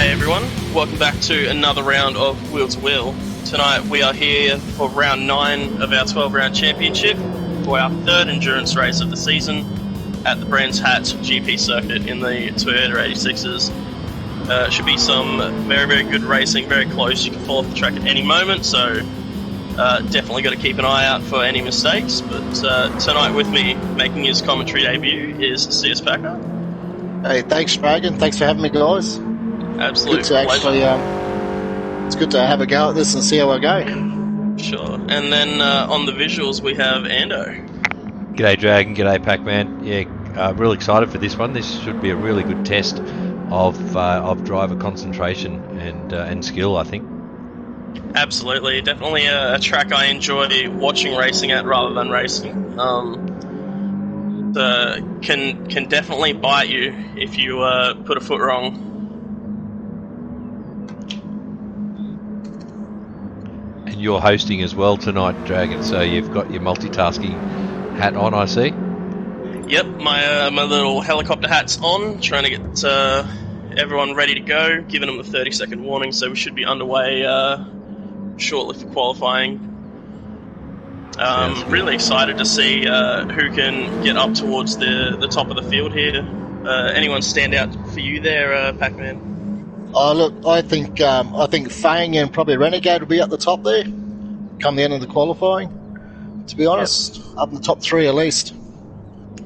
G'day everyone, welcome back to another round of Wheel to Wheel. Tonight we are here for round 9 of our 12-round championship for our third endurance race of the season at the Brands Hatch GP circuit in the Toyota 86s. Should be some very, very good racing, very close. You can fall off the track at any moment, so definitely got to keep an eye out for any mistakes. But tonight with me, making his commentary debut, is CS Packer. Hey, thanks, Dragon. Thanks for having me, guys. Absolute good to pleasure. actually, it's good to have a go at this and see how I go. Sure. And then on the visuals, we have Ando. G'day Dragon, g'day Pac-Man. Yeah, real excited for this one. This should be a really good test of driver concentration and skill, I think. Absolutely, definitely a track I enjoy watching racing at rather than racing. Can definitely bite you if you put a foot wrong. And you're hosting as well tonight, Dragon, so you've got your multitasking hat on, I see. Yep, my little helicopter hat's on, trying to get everyone ready to go, giving them a 30-second warning, so we should be underway shortly for qualifying. Really excited to see who can get up towards the top of the field here. Anyone stand out for you there, Pac-Man? Oh, look, I think Fang and probably Renegade will be at the top there come the end of the qualifying, to be honest. Up in the top 3 at least.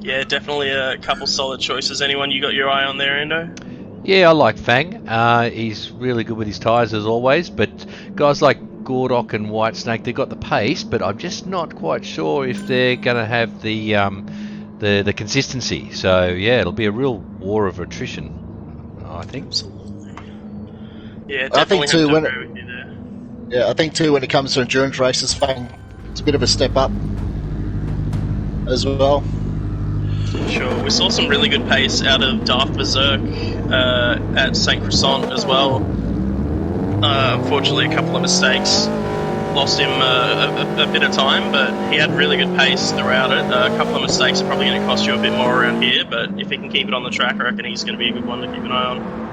Yeah, definitely a couple solid choices. Anyone you got your eye on there, Endo? Yeah, I like Fang. He's really good with his tyres as always, but guys like Gordock and Whitesnake, they've got the pace, but I'm just not quite sure if they're going to have the consistency. So yeah, it'll be a real war of attrition, I think. Absolutely. Yeah, definitely have to agree with you there. Yeah, I think too when it comes to endurance races, Fang, it's a bit of a step up as well. Sure, we saw some really good pace out of Daft Berserk at St. Croissant as well. Unfortunately, a couple of mistakes lost him a bit of time, but he had really good pace throughout it. A couple of mistakes are probably going to cost you a bit more around here, but if he can keep it on the track, I reckon he's going to be a good one to keep an eye on.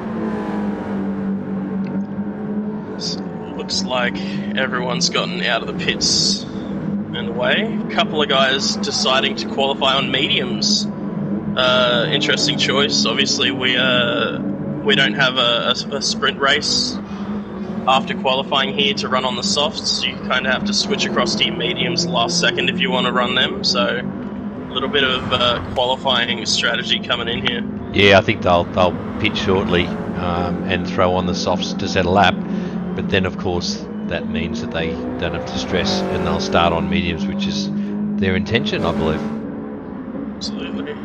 So, looks like everyone's gotten out of the pits and away. A couple of guys deciding to qualify on mediums. Interesting choice. Obviously, we don't have a sprint race after qualifying here to run on the softs. You kind of have to switch across to your mediums last second if you want to run them. So a little bit of qualifying strategy coming in here. Yeah, I think they'll pit shortly and throw on the softs to set a lap. But then, of course, that means that they don't have to stress and they'll start on mediums, which is their intention, I believe. Absolutely.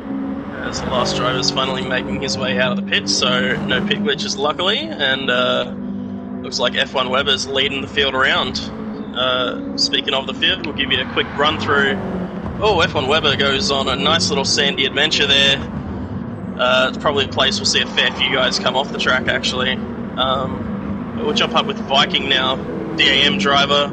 As the last driver's finally making his way out of the pits, so no pit glitches luckily, and looks like F1 Webber's leading the field around. Speaking of the field, we'll give you a quick run through. Oh, F1 Webber goes on a nice little sandy adventure there. It's probably a place we'll see a fair few guys come off the track actually. We'll jump up with Viking now, DAM driver.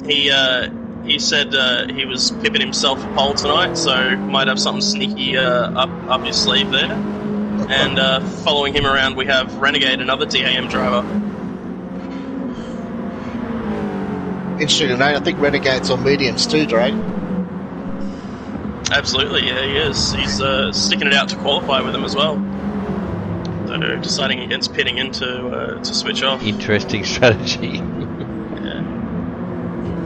He said he was pipping himself for pole tonight, so might have something sneaky up his sleeve there. And following him around, we have Renegade, another DAM driver. Interesting to note, I think Renegade's on mediums too, Drake. Absolutely, yeah, he is. He's sticking it out to qualify with him as well. So deciding against pitting in to switch off. Interesting strategy.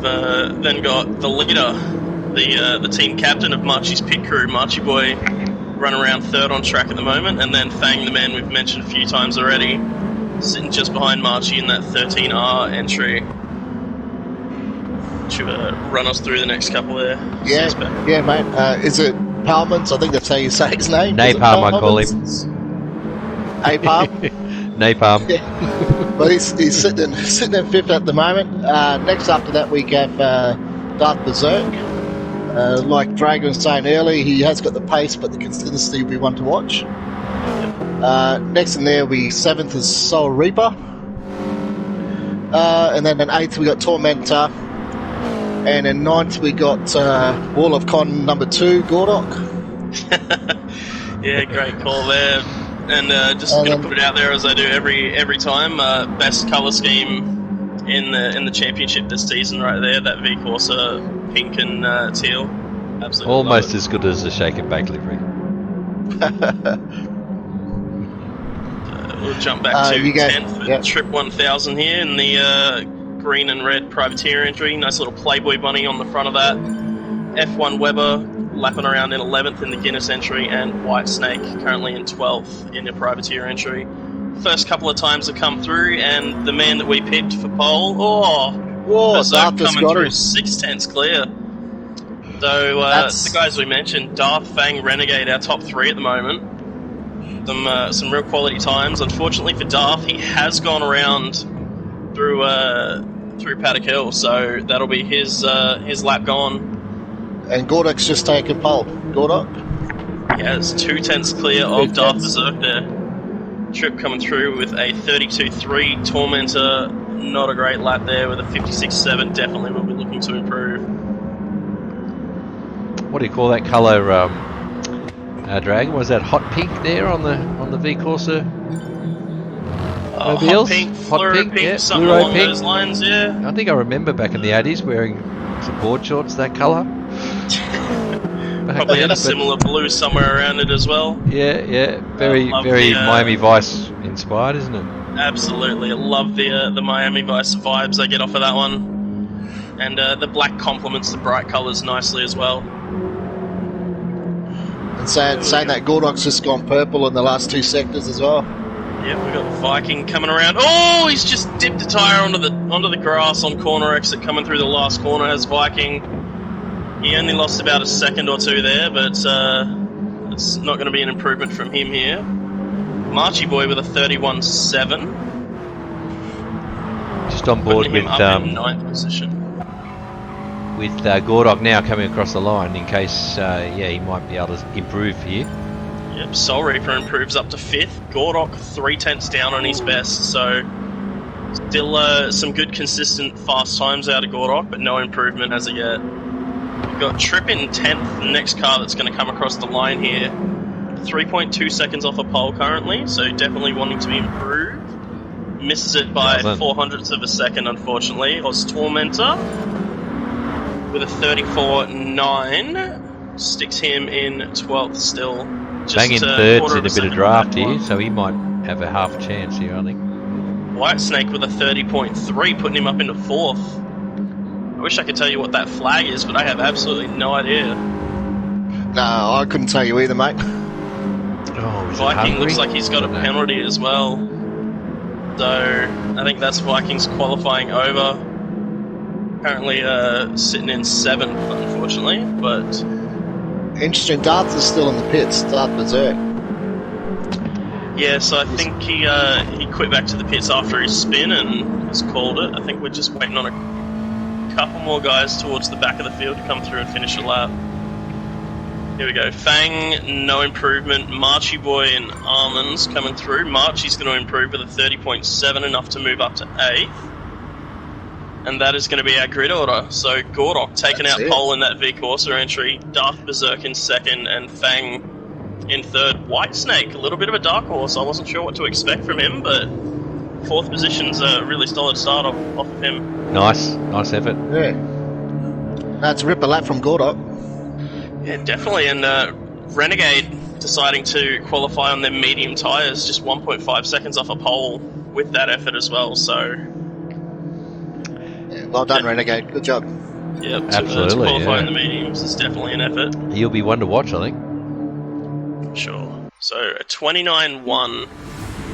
Then got the leader, the team captain of Marchie's pit crew, Marchie Boy, run around third on track at the moment, and then Fang, the man we've mentioned a few times already, sitting just behind Marchie in that 13R entry. Should run us through the next couple there. Yeah, mate. Is it Palmans? I think that's how you say his name. Napalm, I call him. Napalm? Napalm. Yeah. Well, he's sitting in fifth at the moment. Next after that, we have Darth Berserk. Like Dragon was saying earlier, he has got the pace, but the consistency we want to watch. Next in there, we 7th is Soul Reaper. And then in 8th, we got Tormentor. And in 9th, we got Wall of Con number 2, Gordock. Yeah, great call there. And just going to put it out there as I do every time. Best colour scheme in the championship this season, right there. That V Corsa pink and teal. Absolutely Almost as good as the shake and bake livery. We'll jump back to you go. 10th with Yep. Trip 1000 here in the green and red privateer entry. Nice little Playboy bunny on the front of that. F1 Weber lapping around in 11th in the Guinness entry, and White Snake currently in 12th in the privateer entry. First couple of times have come through, and the man that we picked for pole, Whoa, Berserk Darth coming through Scotty. 6/10 clear. So the guys we mentioned, Darth, Fang, Renegade, our top three at the moment. Some real quality times. Unfortunately for Darth, he has gone around through Paddock Hill, so that'll be his lap gone. And Gordok's just taken pole. Gordok? Yeah, it's 2/10 clear of Darth Berserk there. Trip coming through with a 32.3. Tormentor, not a great lap there with a 56.7. Definitely will be looking to improve. What do you call that colour, Dragon? Was that hot pink there on the V Corsa? Hot pink, fluoro pink, yeah. something Fluoro along pink. those lines, yeah. I think I remember back in the 80s wearing some board shorts that colour. Probably had a similar blue somewhere around it as well. Yeah. Very Miami Vice inspired, isn't it? Absolutely. I love the Miami Vice vibes I get off of that one. And the black complements the bright colours nicely as well. And saying that Gordok's just gone purple in the last two sectors as well. Yeah, we've got Viking coming around. Oh, he's just dipped a tyre onto the grass on corner exit coming through the last corner as Viking. He only lost about a second or two there, but it's not going to be an improvement from him here. Marchie Boy with a 31.7. Just on board Putting with him up in 9th position. With Gordok now coming across the line in case he might be able to improve here. Yep, Soul Reaper improves up to 5th. Gordok 3/10 down on his best, so still some good consistent fast times out of Gordok, but no improvement as of yet. We've got Trip in 10th, the next car that's going to come across the line here. 3.2 seconds off a pole currently, so definitely wanting to improve. Misses it by 0.04 of a second, unfortunately. Oz Tormentor with a 34.9 sticks him in 12th still. Just Bang in third's in a bit of draft here, so he might have a half chance here, I think. White Snake with a 30.3, putting him up into 4th. I wish I could tell you what that flag is, but I have absolutely no idea. No, I couldn't tell you either, mate. Oh, is Viking it looks like he's got a penalty as well. So I think that's Vikings qualifying over. Currently sitting in 7th, unfortunately, but... Interesting, Darth is still in the pits, Darth Berserk. Yeah, so I think he quit back to the pits after his spin and has called it. I think we're just waiting on a couple more guys towards the back of the field to come through and finish a lap. Here we go. Fang, no improvement. Marchie Boy and Almonds coming through. Marchie's going to improve with a 30.7, enough to move up to 8th. And that is going to be our grid order. So Gordok taking out pole in that V Corsa entry. Darth Berserk in 2nd and Fang in 3rd. White Snake, a little bit of a dark horse. I wasn't sure what to expect from him, but 4th position's a really solid start off of him. Nice effort. Yeah. That's a ripper lap from Gordok. Yeah, definitely. And Renegade deciding to qualify on their medium tyres, just 1.5 seconds off a pole with that effort as well. So, yeah, well done, Renegade. Good job. Yep, absolutely. To qualify in the mediums is definitely an effort. He'll be one to watch, I think. Sure. So a 29.1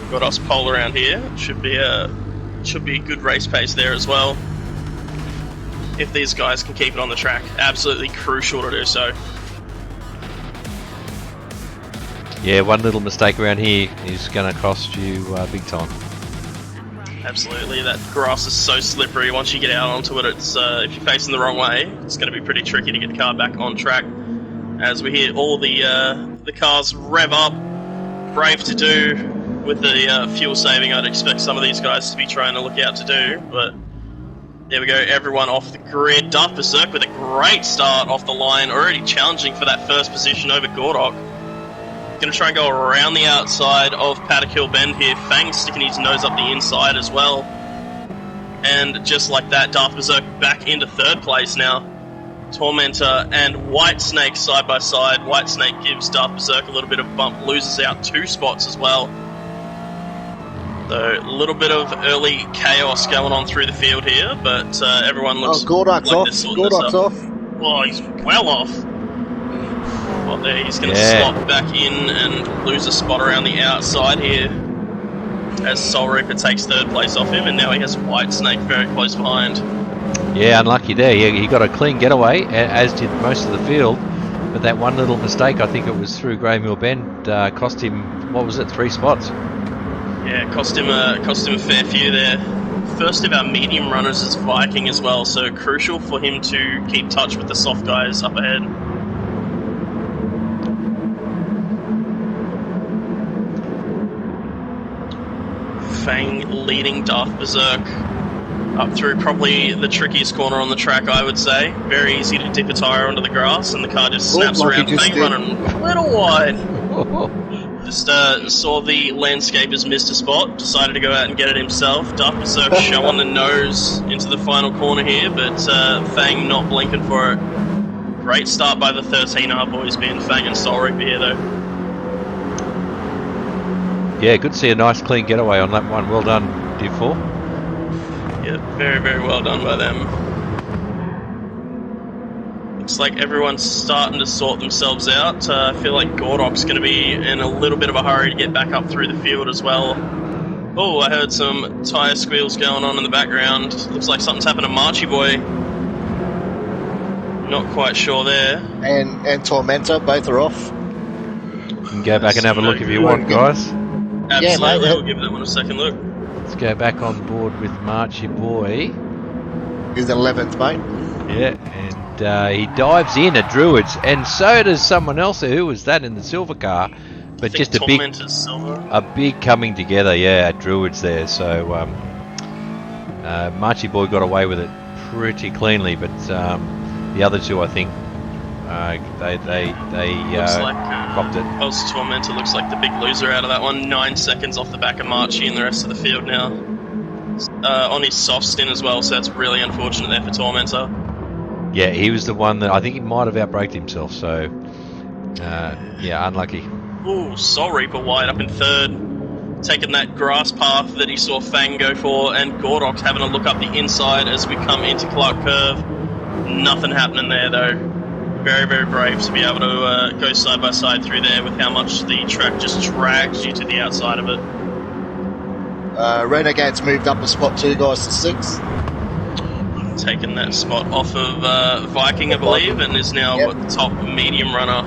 got us pole around here. Should be a good race pace there as well. If these guys can keep it on the track, absolutely crucial to do so. Yeah, one little mistake around here is going to cost you big time. Absolutely, that grass is so slippery. Once you get out onto it, it's if you're facing the wrong way, it's going to be pretty tricky to get the car back on track. As we hear all the cars rev up, brave to do with the fuel saving. I'd expect some of these guys to be trying to look out to do, but there we go. Everyone off the grid. Darth Berserk with a great start off the line, already challenging for that first position over Gordok. Going to try and go around the outside of Paddock Hill Bend here. Fang sticking his nose up the inside as well. And just like that, Darth Berserk back into third place now. Tormentor and White Snake side by side. White Snake gives Darth Berserk a little bit of bump, loses out 2 spots as well. So a little bit of early chaos going on through the field here, but everyone looks Gordok's like off. they're sorting Gordok's this up. off. Oh, he's well off. Well, there he's going to slot back in and lose a spot around the outside here as Soul Reaper takes third place off him, and now he has White Snake very close behind. Yeah, unlucky there. He got a clean getaway, as did most of the field. But that one little mistake, I think it was through Grey Mill Bend, cost him, what was it, 3 spots? Yeah, cost him a fair few there. First of our medium runners is Viking as well, so crucial for him to keep touch with the soft guys up ahead. Fang leading Darth Berserk up through probably the trickiest corner on the track, I would say. Very easy to dip a tyre onto the grass and the car just snaps around. Fang running a little wide. Just saw the landscapers missed a spot, decided to go out and get it himself. Darth Berserk showing the nose into the final corner here, but Fang not blinking for it. Great start by the 13R boys, being Fang and Soul Reaper here though. Yeah, good to see a nice clean getaway on that one. Well done, Div 4. Yeah, very, very well done by them. Looks like everyone's starting to sort themselves out. I feel like Gordok's going to be in a little bit of a hurry to get back up through the field as well. Oh, I heard some tyre squeals going on in the background. Looks like something's happened to Marchie Boy. Not quite sure there. And Tormentor, both are off. You can go back and have a look if you want, guys. Absolutely, we'll give that one a second look. Let's go back on board with Marchie Boy. He's 11th, mate. Yeah, and he dives in at Druids, and so does someone else. Who was that in the silver car? But just a big coming together, yeah, at Druids there. So Marchie Boy got away with it pretty cleanly, but the other two, I think, they dropped it. Oz Tormentor looks like the big loser out of that one. 9 seconds off the back of Marchie and the rest of the field now. On his soft stint as well, so that's really unfortunate there for Tormentor. Yeah, he was the one that I think he might have outbraked himself, so yeah, unlucky. Ooh, Soul Reaper wide up in third, taking that grass path that he saw Fang go for, and Gordok's having a look up the inside as we come into Clark Curve. Nothing happening there though. Very, very brave to be able to go side by side through there with how much the track just drags you to the outside of it. Renegade's moved up a spot 2 guys to 6. Taking that spot off of Viking, I believe, and is now the top medium runner.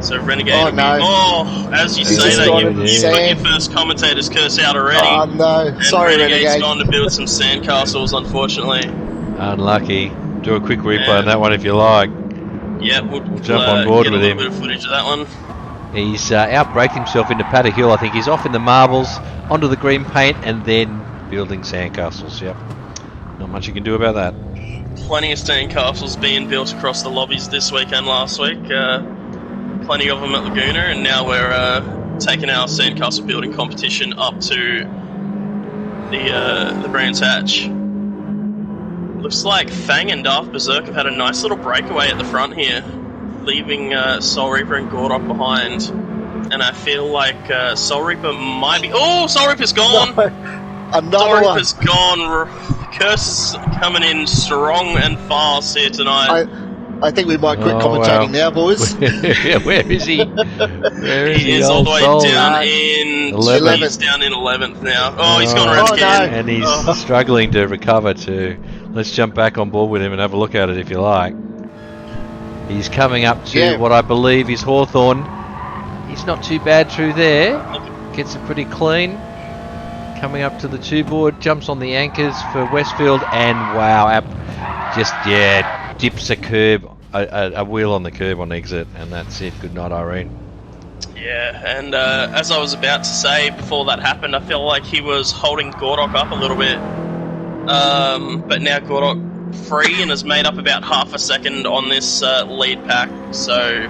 So Renegade as you say that, you've got your first commentator's curse out already. Oh no, and sorry Renegade's Renegade. gone to build some sandcastles, unfortunately. Unlucky. Do a quick replay on that one if you like. Yeah, we'll jump on board with him. Get a little bit of footage of that one. He's outbraked himself into Paddock Hill. I think he's off in the marbles, onto the green paint, and then building sandcastles. Yep. Not much you can do about that. Plenty of sandcastles being built across the lobbies this week and last week. Plenty of them at Laguna, and now we're taking our sandcastle building competition up to the Brands Hatch. Looks like Fang and Darth Berserk have had a nice little breakaway at the front here, leaving Soul Reaper and Gordok behind. And I feel like Soul Reaper might be... Oh, Soul Reaper's gone! No, another Soul one. Reaper's gone. Curse coming in strong and fast here tonight. I think we might quit commentating now, boys. Where is he? Where is he is all the way down in 11th. He's down in 11th now. Oh, he's gone around again. No. And he's struggling to recover too. Let's jump back on board with him and have a look at it if you like. He's coming up to what I believe is Hawthorn. He's not too bad through there. Gets it pretty clean. Coming up to the 2 board, jumps on the anchors for Westfield, and wow, dips a curb, a wheel on the curb on exit, and that's it. Good night, Irene. Yeah, and as I was about to say before that happened, I feel like he was holding Gordok up a little bit. But now Gordok free and has made up about half a second on this lead pack, so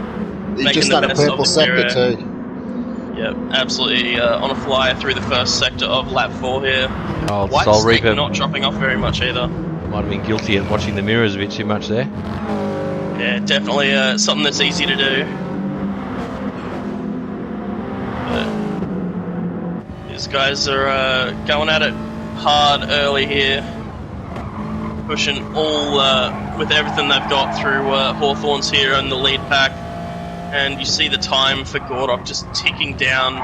he just done a purple sector too. Yep, absolutely on a flyer through the first sector of lap 4 here. Oh, White Soul Snake Reaper not dropping off very much either. might have been guilty at watching the mirrors a bit too much there. Yeah, definitely something that's easy to do. But these guys are going at it hard early here. Pushing all with everything they've got through Hawthorns here in the lead pack. And you see the time for Gordok just ticking down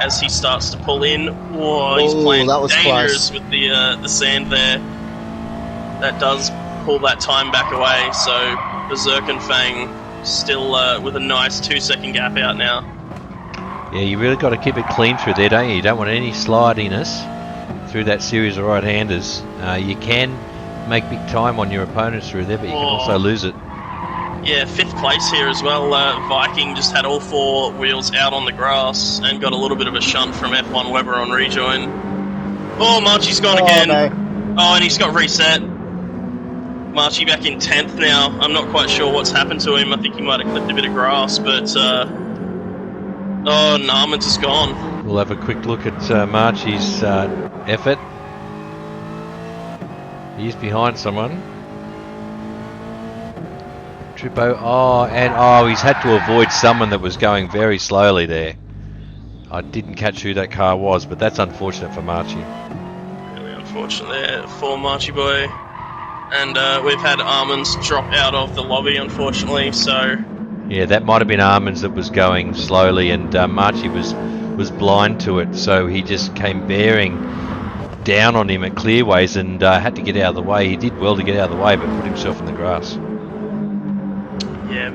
as he starts to pull in. Whoa, he's playing that was dangerous close. with the sand there. That does pull that time back away. So Berserk and Fang still with a nice 2-second gap out now. Yeah, you really got to keep it clean through there, don't you? You don't want any slidiness through that series of right-handers. You can make big time on your opponents through there, but you can also lose it. Yeah, 5th place here as well. Viking just had all 4 wheels out on the grass and got a little bit of a shunt from F1 Weber on rejoin. Oh, Marchie's gone again. No. Oh, and he's got reset. Marchie back in 10th now. I'm not quite sure what's happened to him. I think he might have clipped a bit of grass, but oh, Narman's is gone. We'll have a quick look at Marchie's effort. He's behind someone. Trippo, he's had to avoid someone that was going very slowly there. I didn't catch who that car was, but that's unfortunate for Marchie. Really unfortunate there for Marchie boy. And we've had Armands drop out of the lobby, unfortunately, so... Yeah, that might have been Armands that was going slowly, and Marchie was blind to it, so he just came bearing down on him at clearways and had to get out of the way. He did well to get out of the way, but put himself in the grass. Yeah,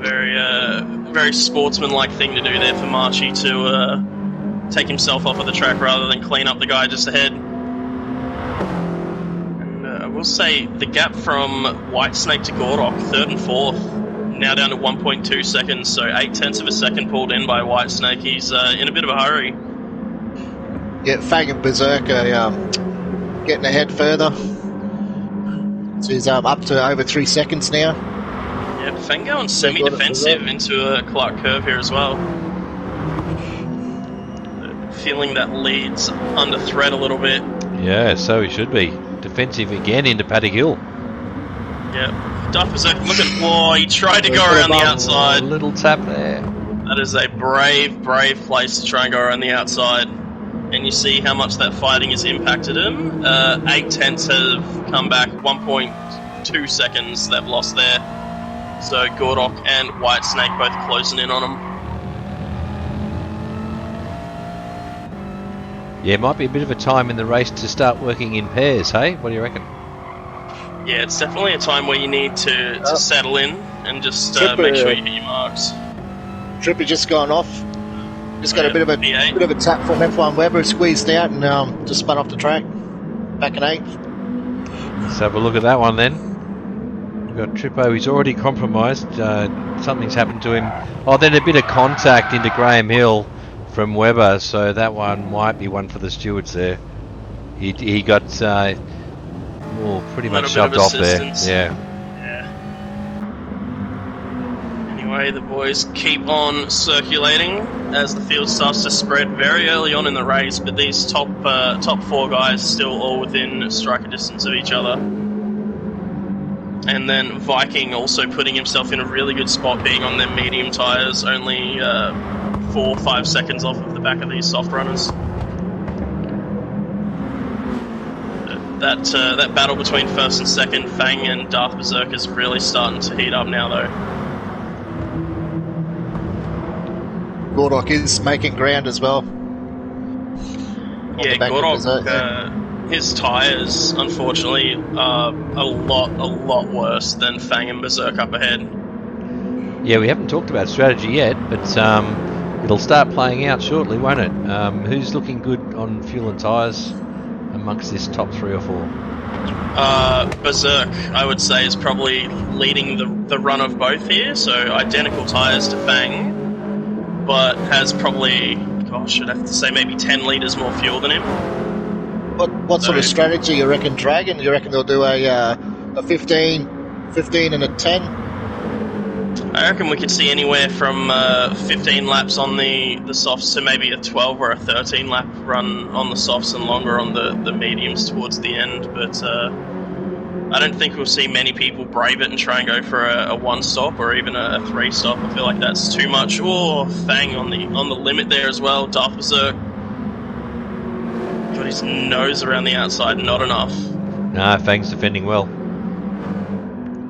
very sportsman-like thing to do there for Marchie to take himself off of the track rather than clean up the guy just ahead. And I will say the gap from Whitesnake to Gordok, 3rd and 4th, now down to 1.2 seconds, so 0.8 of a second pulled in by Whitesnake. He's in a bit of a hurry. Yeah, Fang and Berserk are getting ahead further. So he's up to over 3 seconds now. Yeah, Fang going semi-defensive into a Clark curve here as well. Feeling that lead's under threat a little bit. Yeah, so he should be. Defensive again into Paddock Hill. Yeah, Duff Berserk, look at, whoa, he tried to go around the outside. A little tap there. That is a brave place to try and go around the outside. And you see how much that fighting has impacted him. 0.8 have come back, 1.2 seconds they've lost there. So Gordok and Whitesnake both closing in on him. Yeah, it might be a bit of a time in the race to start working in pairs, hey? What do you reckon? Yeah, it's definitely a time where you need to settle in and just Tripper, make sure you hit your marks. Tripper just gone off. Just got a bit of a tap from F1 Weber, squeezed out and just spun off the track. Back in 8th. Let's have a look at that one then. We've got Trippo, he's already compromised. Something's happened to him. Oh, then a bit of contact into Graham Hill from Weber, so that one might be one for the stewards there. He got pretty much shoved off there. Yeah. Anyway, the boys keep on circulating as the field starts to spread very early on in the race, but these top 4 guys still all within striker distance of each other. And then Viking also putting himself in a really good spot, being on their medium tyres, only 4 or 5 seconds off of the back of these soft runners. That battle between 1st and 2nd, Fang and Darth Berserk, is really starting to heat up now, though. Gordok is making ground as well. Yeah, Gordok, his tyres, unfortunately, are a lot worse than Fang and Berserk up ahead. Yeah, we haven't talked about strategy yet, but it'll start playing out shortly, won't it? Who's looking good on fuel and tyres amongst this top 3 or 4? Berserk, I would say, is probably leading the run of both here, so identical tyres to Fang, but has probably, gosh, I'd have to say maybe 10 litres more fuel than him. What sort of strategy you reckon, Dragon? You reckon they'll do a 15 and a 10? I reckon we could see anywhere from 15 laps on the softs to maybe a 12 or a 13 lap run on the softs and longer on the mediums towards the end. But I don't think we'll see many people brave it and try and go for a one stop or even a three stop. I feel like that's too much. Oh, Fang on the limit there as well. Darth Berserk got his nose around the outside, not enough. Nah, Fang's defending well.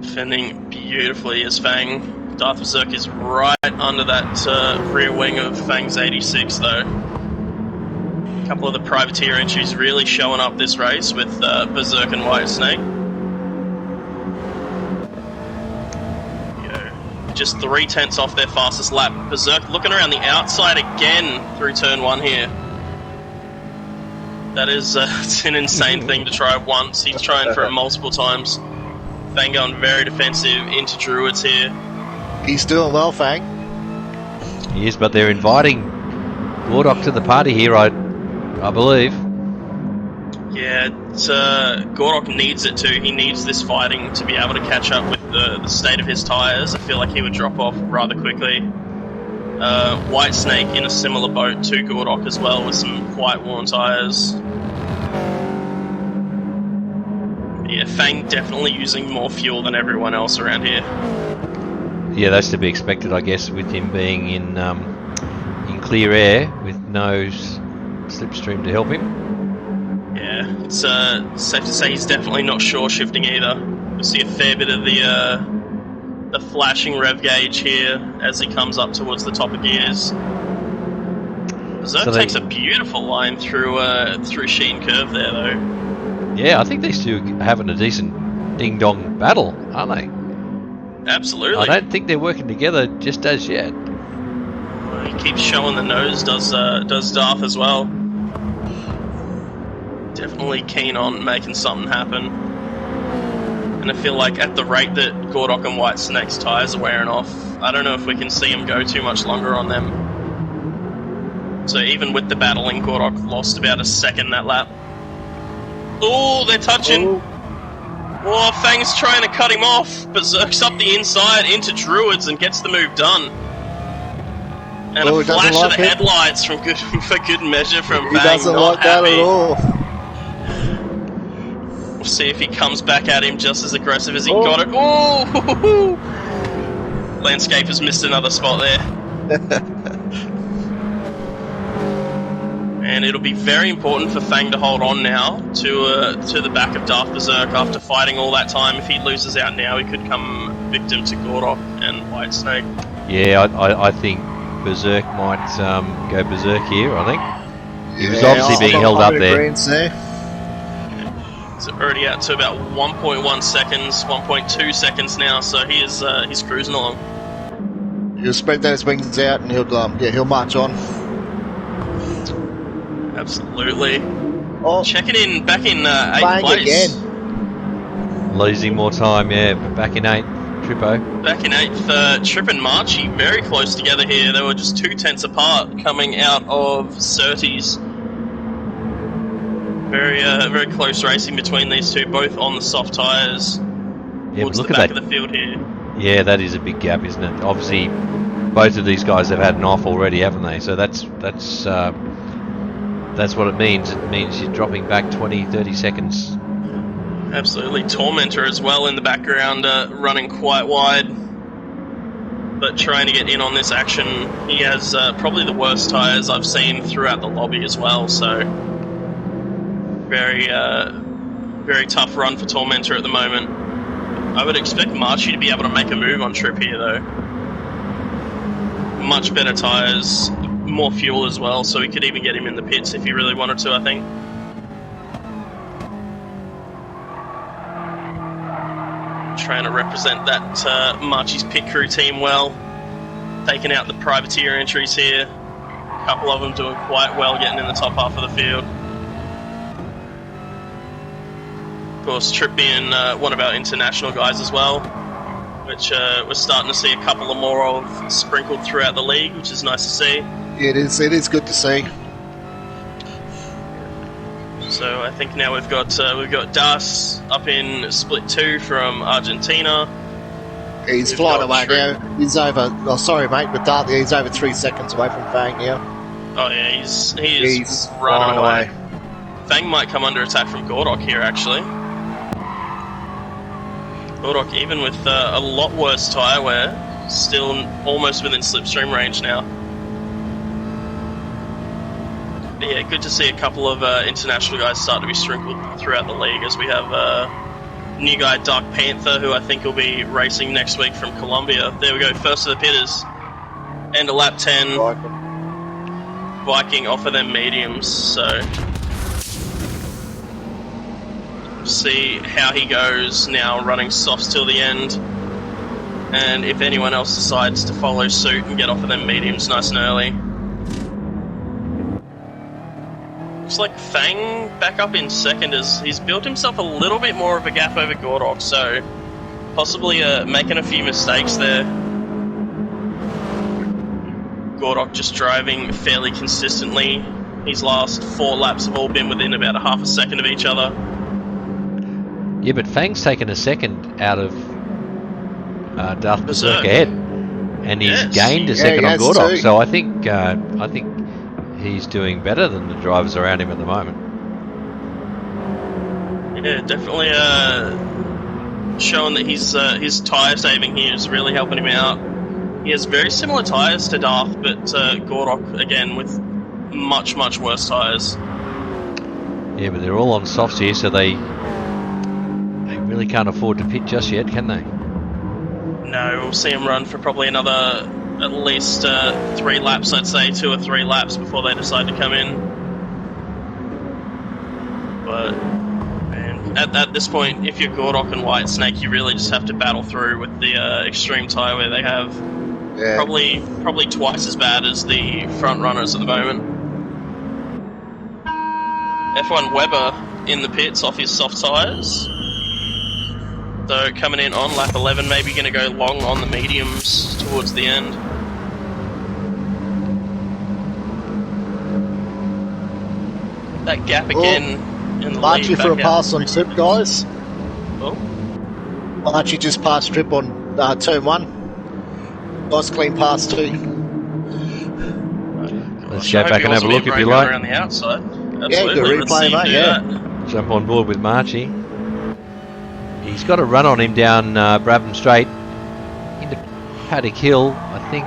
Defending beautifully as Fang. Darth Berserk is right under that rear wing of Fang's 86 though. A couple of the privateer entries really showing up this race with Berserk and White Snake. Just 3/10 off their fastest lap. Berserk looking around the outside again through turn 1 here. That is it's an insane thing to try once. He's trying for it multiple times. Fang going very defensive into Druids here. He's doing well, Fang. He is, but they're inviting Gordok to the party here, I believe. Yeah, Gordok needs it too. He needs this fighting to be able to catch up with the state of his tyres. I feel like he would drop off rather quickly. White Snake in a similar boat to Gordok as well with some quite worn tyres. Yeah, Fang definitely using more fuel than everyone else around here. Yeah, that's to be expected, I guess, with him being in clear air with no slipstream to help him. Yeah, it's safe to say he's definitely not shore shifting either. We'll see a fair bit of the flashing rev gauge here as he comes up towards the top of gears. Berserk takes a beautiful line through Sheen Curve there though. Yeah, I think these two are having a decent ding-dong battle, aren't they? Absolutely. I don't think they're working together just as yet. He keeps showing the nose, does Darth as well. Definitely keen on making something happen. And I feel like at the rate that Gordok and White Snake's tyres are wearing off, I don't know if we can see him go too much longer on them. So even with the battling, Gordok lost about a second that lap. Oh, they're touching. Oh. Oh, Fang's trying to cut him off. Berserk's up the inside into Druids and gets the move done. And a flash of the headlights for good measure from Fang. He doesn't not like that happy. at all. We'll see if he comes back at him just as aggressive as he got it. Oh! Landscape has missed another spot there. And it'll be very important for Fang to hold on now to the back of Darth Berserk after fighting all that time. If he loses out now, he could come victim to Gordok and White Snake. Yeah, I think Berserk might go Berserk here, I think. He was obviously being held up there. It's already out to about 1.1 seconds, 1.2 seconds now, so he's cruising along. He'll spread those wings out and he'll march on. Absolutely. Oh, checking in back in 8th place. Again. Losing more time, yeah, but back in 8th, Trippo. Back in 8th, Trip and Marchie very close together here. They were just 2/10 apart coming out of Surtees. Very close racing between these two, both on the soft tyres. Yeah, towards look the at back that of the field here. Yeah, that is a big gap, isn't it? Obviously, both of these guys have had an off already, haven't they? So that's what it means. It means you're dropping back 20, 30 seconds. Absolutely. Tormentor as well in the background, running quite wide, but trying to get in on this action. He has probably the worst tyres I've seen throughout the lobby as well, so very tough run for Tormentor at the moment. I would expect Marchie to be able to make a move on Trip here though. Much better tyres, more fuel as well, so he could even get him in the pits if he really wanted to, I think. Trying to represent that Marchie's pit crew team well. Taking out the privateer entries here. A couple of them doing quite well getting in the top half of the field. Of course, Trip being one of our international guys as well, which we're starting to see a couple of more of sprinkled throughout the league, which is nice to see. It is good to see. So I think now we've got Das up in Split 2 from Argentina. He's We've flying got away True- now. He's over. Oh, sorry, mate, but Dartley, he's over 3 seconds away from Fang now. Oh yeah, he is He's running flying away. Fang might come under attack from Gordok here, actually. Gordok, even with a lot worse tyre wear, still almost within slipstream range now. But yeah, good to see a couple of international guys start to be sprinkled throughout the league, as we have new guy Dark Panther, who I think will be racing next week from Colombia. There we go, first of the pitters. And a lap 10. Viking offer them mediums, so see how he goes now, running softs till the end, and if anyone else decides to follow suit and get off of them mediums nice and early. Looks like Fang back up in second, as he's built himself a little bit more of a gap over Gordok, so possibly making a few mistakes there. Gordok just driving fairly consistently. His last 4 laps have all been within about a half a second of each other. Yeah, but Fang's taken a second out of Darth Berserk ahead, and he's gained a second on Gordok. So I think he's doing better than the drivers around him at the moment. Yeah, definitely showing that his tyre saving here is really helping him out. He has very similar tyres to Darth, but Gordok again with much worse tyres. Yeah, but they're all on softs here, so they really can't afford to pit just yet, can they? No, we'll see him run for probably another at least 3 laps, I'd say 2 or 3 laps before they decide to come in. But man, at this point, if you're Gordok and Whitesnake, you really just have to battle through with the extreme tyre wear they have. Yeah. Probably twice as bad as the front runners at the moment. F1 Weber in the pits off his soft tyres. So coming in on lap 11, maybe going to go long on the mediums towards the end. That gap again in the Archie lead. for a pass on Trip, guys. Oh. Archie just passed Trip on turn 1. Nice clean pass too. Let's go back and have a look if you like. Around the outside. Yeah, Absolutely. good replay, mate. Yeah. Jump on board with Marchie. He's got a run on him down Brabham Straight into Paddock Hill. I think.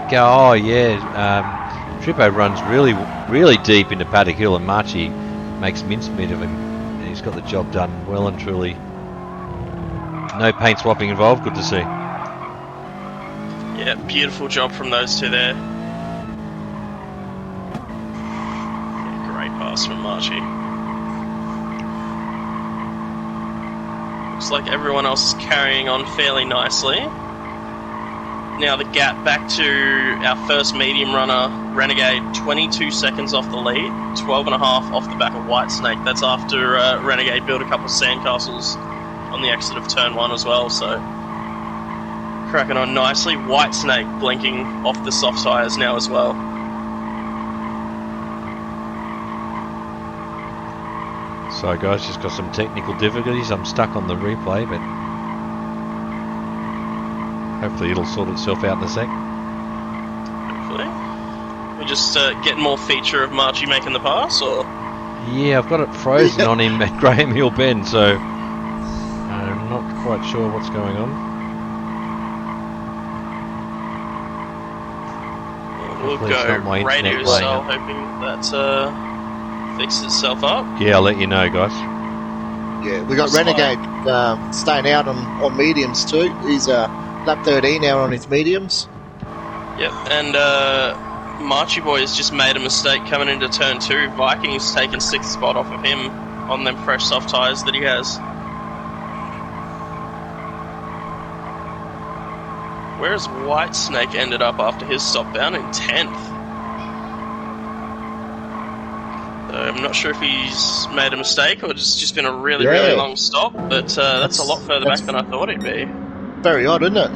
Trippo runs really deep into Paddock Hill, and Marchie makes mincemeat of him. And he's got the job done well and truly. No paint swapping involved. Good to see. Yeah, beautiful job from those two there. Yeah, great pass from Marchie. Looks like everyone else is carrying on fairly nicely. Now the gap back to our first medium runner, Renegade, 22 seconds off the lead, 12 and a half off the back of Whitesnake. That's after Renegade built a couple of sandcastles on the exit of turn 1 as well, so cracking on nicely. Whitesnake blinking off the soft tyres now as well. So guys, just got some technical difficulties. I'm stuck on the replay, but hopefully it'll sort itself out in a sec. Hopefully. We're just getting more feature of Marchie making the pass, or? Yeah, I've got it frozen on him at Graham Hill Bend, so I'm not quite sure what's going on. We'll go radio cell, hoping that fixes itself up. Yeah, I'll let you know, guys. Yeah, we got Renegade staying out on mediums too. He's lap 13 now on his mediums. Yep, and Marchie Boy has just made a mistake coming into turn 2. Viking's taken 6th spot off of him on them fresh soft tyres that he has. Whereas Whitesnake ended up after his stop down in 10th. I'm not sure if he's made a mistake or just been a really long stop, but that's a lot further back than I thought it'd be. Very odd, isn't it?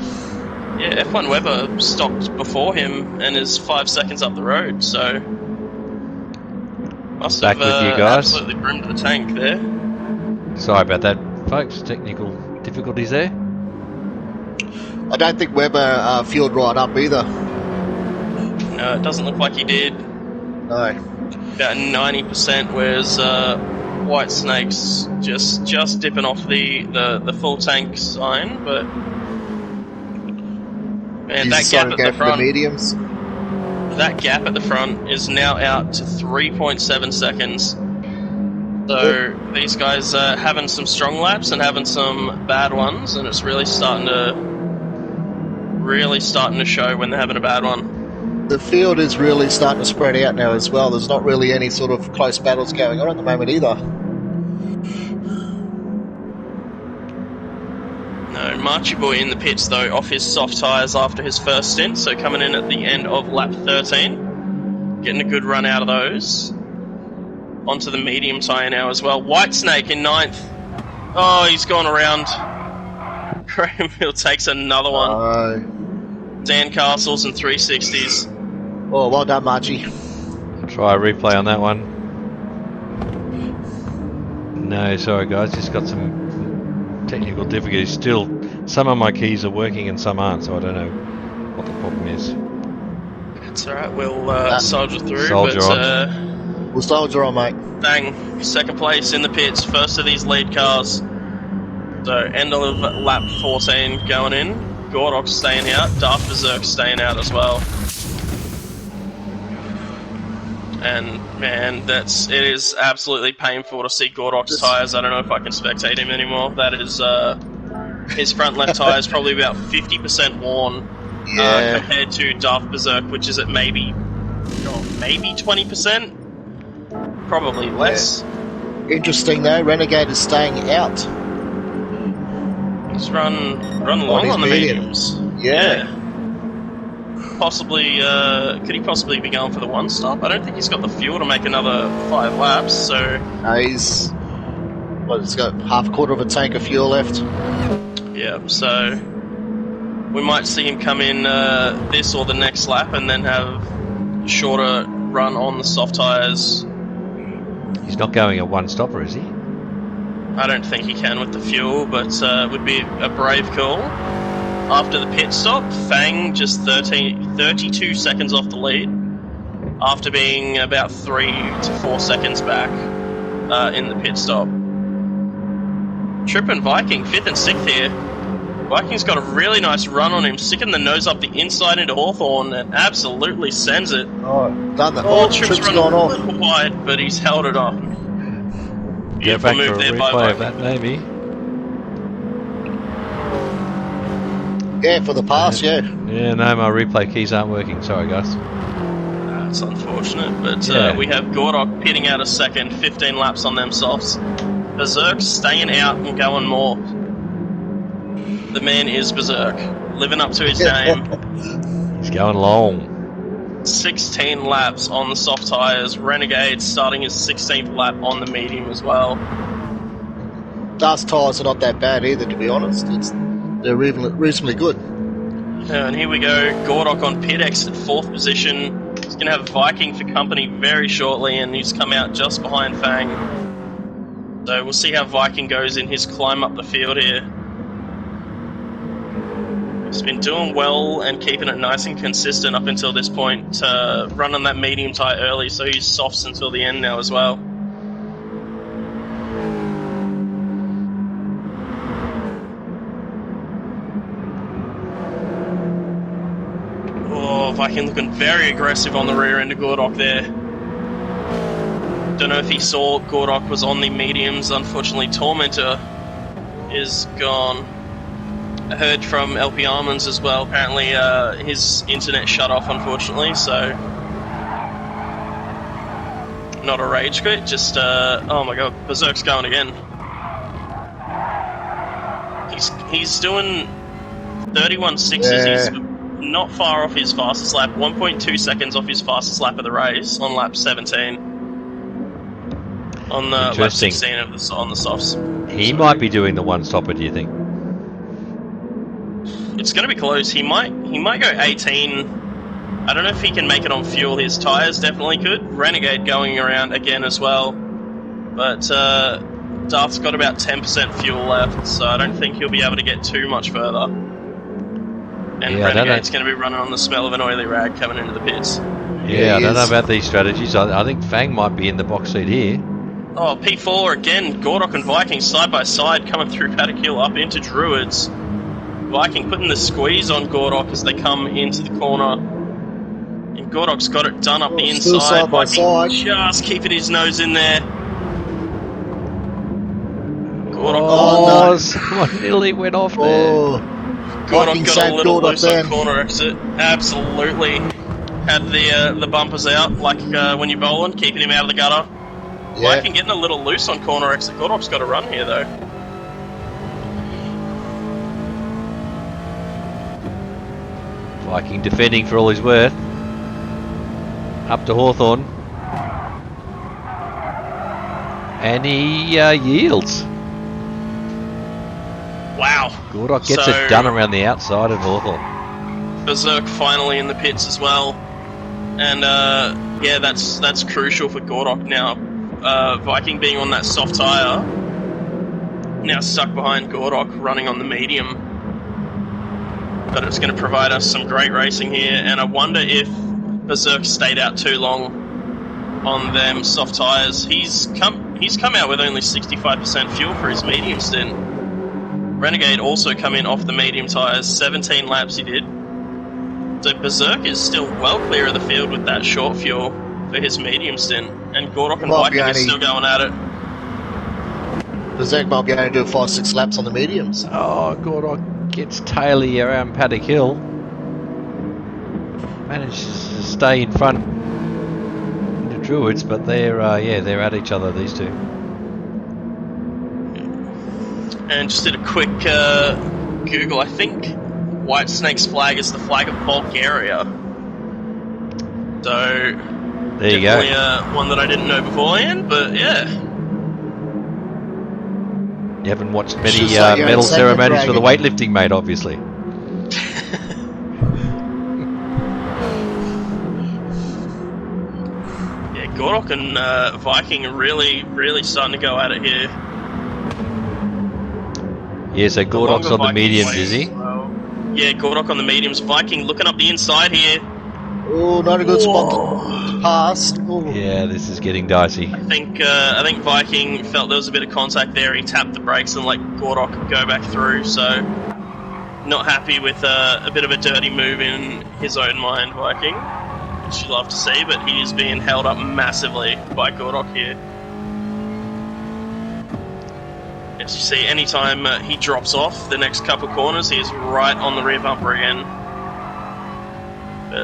Yeah, F1 Weber stopped before him and is 5 seconds up the road, so must back have with you guys. Absolutely brimmed the tank there. Sorry about that, folks. Technical difficulties there. I don't think Webber fueled right up either. No, it doesn't look like he did. No. About 90%, whereas Whitesnake's just dipping off the full tank sign, but man, He's that gap decided at to the go for the front, mediums. that gap at the front is now out to 3.7 seconds. So these guys are having some strong laps and having some bad ones, and it's really starting to show when they're having a bad one. The field is really starting to spread out now as well. There's not really any sort of close battles going on at the moment either. No, Marchie Boy in the pits though, off his soft tyres after his first stint, so coming in at the end of lap 13, getting a good run out of those. Onto the medium tyre now as well. Whitesnake in 9th. Oh, he's gone around. Graham Hill takes another one. Dan Castles and 360s. Oh, well done, Marchie. Try a replay on that one. No, sorry guys, just got some technical difficulties. Still, some of my keys are working and some aren't, so I don't know what the problem is. It's alright, we'll soldier through. Soldier but, We'll soldier on, mate. Bang, second place in the pits, first of these lead cars. So, end of lap 14 going in. Gordok's staying out, Darth Berserk staying out as well. And man, it is absolutely painful to see Gordok's tyres. I don't know if I can spectate him anymore. That is, his front left tyre is probably about 50% worn compared to Darth Berserk, which is at maybe 20%. Probably less. Yeah. Interesting though, Renegade is staying out. He's run long on the mediums. Yeah. Possibly, could he possibly be going for the one stop? I don't think he's got the fuel to make another 5 laps, so... No, he's got half a quarter of a tank of fuel left. Yeah, so... we might see him come in this or the next lap and then have a shorter run on the soft tyres. He's not going a one-stopper, is he? I don't think he can with the fuel, but it would be a brave call. After the pit stop, Fang just 32 seconds off the lead, after being about 3 to 4 seconds back in the pit stop. Trip and Viking, 5th and 6th here. Viking's got a really nice run on him, sticking the nose up the inside into Hawthorn and absolutely sends it. Oh, done that. Oh, Trip's gone off. a little wide, but he's held it off. Get back for a replay of that, maybe. Yeah, for the pass, yeah. Yeah, no, my replay keys aren't working. Sorry, guys. That's unfortunate, but we have Gordok pitting out a second, 15 laps on them softs. Berserk staying out and going more. The man is Berserk, living up to his name. He's going long. 16 laps on the soft tyres. Renegade starting his 16th lap on the medium as well. Dust tyres are not that bad either, to be honest. They're reasonably good. And here we go. Gordok on pit exit, 4th position. He's going to have Viking for company very shortly, and he's come out just behind Fang. So we'll see how Viking goes in his climb up the field here. He's been doing well and keeping it nice and consistent up until this point. Running that medium tyre early, so he's softs until the end now as well. Oh, Viking looking very aggressive on the rear end of Gordok there. Don't know if he saw Gordok was on the mediums. Unfortunately, Tormentor is gone. I heard from LP Almonds as well. Apparently, his internet shut off, unfortunately, so... not a rage quit, just, oh my god, Berserk's going again. He's doing 31.6s, he's not far off his fastest lap, 1.2 seconds off his fastest lap of the race, on lap 17. On the lap 16 of on the softs. He might be doing the one-stopper, do you think? It's going to be close. He might go 18. I don't know if he can make it on fuel. His tyres definitely could. Renegade going around again as well. But Darth's got about 10% fuel left, so I don't think he'll be able to get too much further. And Yeah, Renegade's going to be running on the smell of an oily rag coming into the pits. Yeah, I don't know is. about these strategies. I think Fang might be in the box seat here. Oh, P4 again. Gordok and Viking side by side coming through Paddock Hill up into Druids. Viking putting the squeeze on Gordok as they come into the corner. And Gordok's got it done up the Still inside. side by Viking side. just keeping his nose in there. Gordok, Oh, no. Someone nearly went off there. Oh, Gordok Viking got a saved little Gordok loose then. on corner exit. Absolutely. Had the bumpers out like when you're bowling, keeping him out of the gutter. Yeah. Viking getting a little loose on corner exit. Gordok's got a run here though. Viking defending for all he's worth. Up to Hawthorn. And he yields. Wow. Gordok gets So- it done around the outside of Hawthorn. Berserk finally in the pits as well. And yeah, that's crucial for Gordok now. Viking being on that soft tyre, now stuck behind Gordok running on the medium. But it's going to provide us some great racing here, and I wonder if Berserk stayed out too long on them soft tyres. He's come out with only 65% fuel for his medium stint. Renegade also come in off the medium tyres, 17 laps he did. So Berserk is still well clear of the field with that short fuel for his medium stint, and Gordok and Might be Viking are only- still going at it. Berserk might be able to do 5-6 laps on the mediums. Oh, Gordok gets taily around Paddock Hill. Manages to stay in front of the Druids, but they're at each other, these two. And just did a quick Google. I think White Snake's flag is the flag of Bulgaria. So There you definitely go. one that I didn't know beforehand, but yeah. You haven't watched many Just like your medal own segment, ceremonies for the Dragon. weightlifting, mate, obviously. Yeah, Gordok and Viking are really starting to go at it here. Yeah, so The Gordok's longer on the Viking mediums, waits is he? as well. Yeah, Gordok on the mediums. Viking looking up the inside here. Oh, not a good spot to pass. Oh. Yeah, this is getting dicey. I think Viking felt there was a bit of contact there. He tapped the brakes and let Gordok go back through. So not happy with a bit of a dirty move in his own mind, Viking, which you love to see. But he is being held up massively by Gordok here. As you see, anytime he drops off the next couple corners, he is right on the rear bumper again.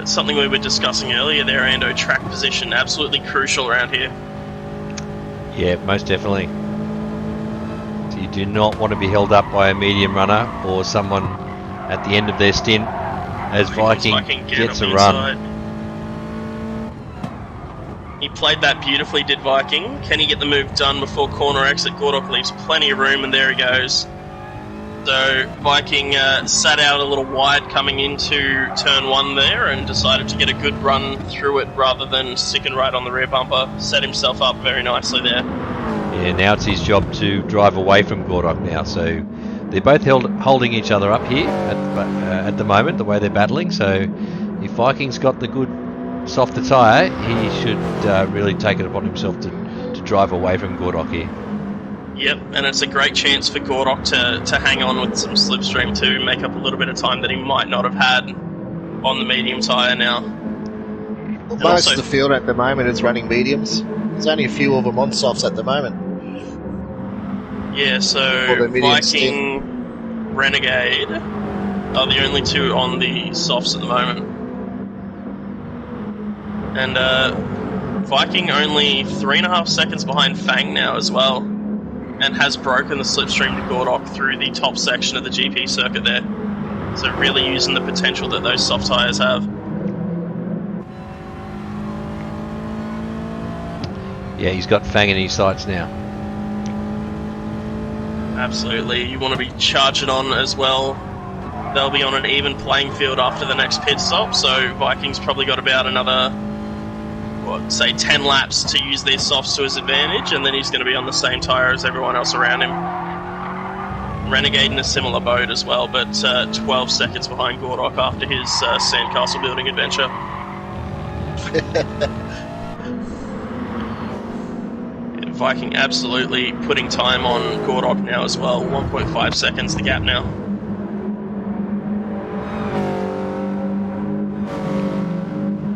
Something we were discussing earlier there, Ando, track position, absolutely crucial around here. Yeah, most definitely. So you do not want to be held up by a medium runner or someone at the end of their stint as Viking gets a run. He played that beautifully, did Viking. Can he get the move done before corner exit? Gordok leaves plenty of room, and there he goes. So Viking sat out a little wide coming into turn one there and decided to get a good run through it rather than sticking right on the rear bumper. Set himself up very nicely there. Yeah, now it's his job to drive away from Gordok now. So they're both holding each other up here at the moment, the way they're battling. So if Viking's got the good softer tyre, he should really take it upon himself to drive away from Gordok here. Yep, and it's a great chance for Gordok to hang on with some slipstream too, make up a little bit of time that he might not have had on the medium tyre now. Well, most of the field at the moment is running mediums. There's only a few of them on softs at the moment. Yeah, so Viking, Renegade are the only two on the softs at the moment. And Viking only 3.5 seconds behind Fang now as well, and has broken the slipstream to Gordok through the top section of the GP circuit there. So really using the potential that those soft tyres have. Yeah, he's got Fang in his sights now. Absolutely, you want to be charging on as well. They'll be on an even playing field after the next pit stop, so Viking's probably got about another, say 10 laps to use these softs to his advantage, and then he's going to be on the same tyre as everyone else around him. Renegade in a similar boat as well, but 12 seconds behind Gordok after his sandcastle building adventure. Viking absolutely putting time on Gordok now as well. 1.5 seconds the gap now.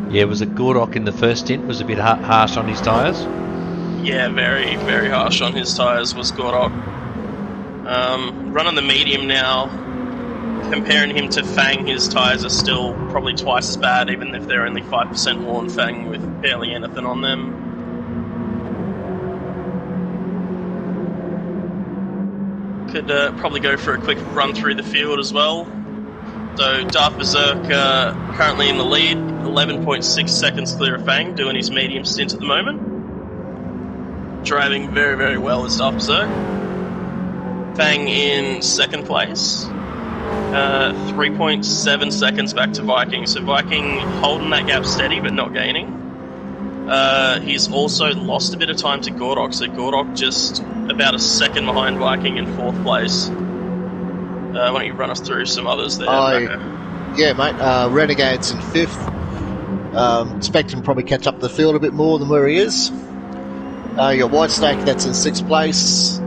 Yeah, was it Gordok in the first stint? Was a bit harsh on his tyres? Yeah, very, very harsh on his tyres was Gordok. Running the medium now, comparing him to Fang, his tyres are still probably twice as bad, even if they're only 5% worn. Fang with barely anything on them. Could probably go for a quick run through the field as well. So Darth Berserk currently in the lead, 11.6 seconds clear of Fang, doing his medium stint at the moment. Driving very, very well is Darth Berserk. Fang in second place, 3.7 seconds back to Viking. So Viking holding that gap steady but not gaining. He's also lost a bit of time to Gordok, so Gordok just about a second behind Viking in fourth place. Why don't you run us through some others there? Yeah, mate. Renegade's in fifth. Expect him to probably catch up the field a bit more than where he is. You got Whitesnake that's in sixth place.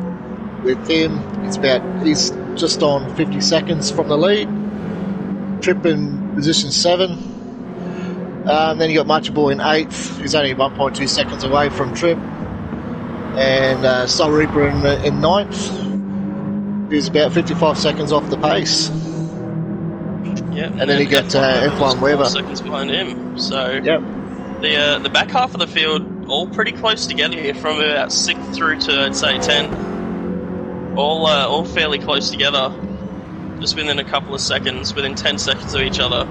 With him, he's just on 50 seconds from the lead. Trip in position 7. Then you got Matchable in 8th. He's only 1.2 seconds away from Trip. And Soul Reaper in 9th. He's about 55 seconds off the pace. Yeah, and then you get F1 Weber 4 seconds behind him. So yep. The back half of the field all pretty close together here, from about 6th through to I'd say 10th. All fairly close together, just within a couple of seconds, within 10 seconds of each other.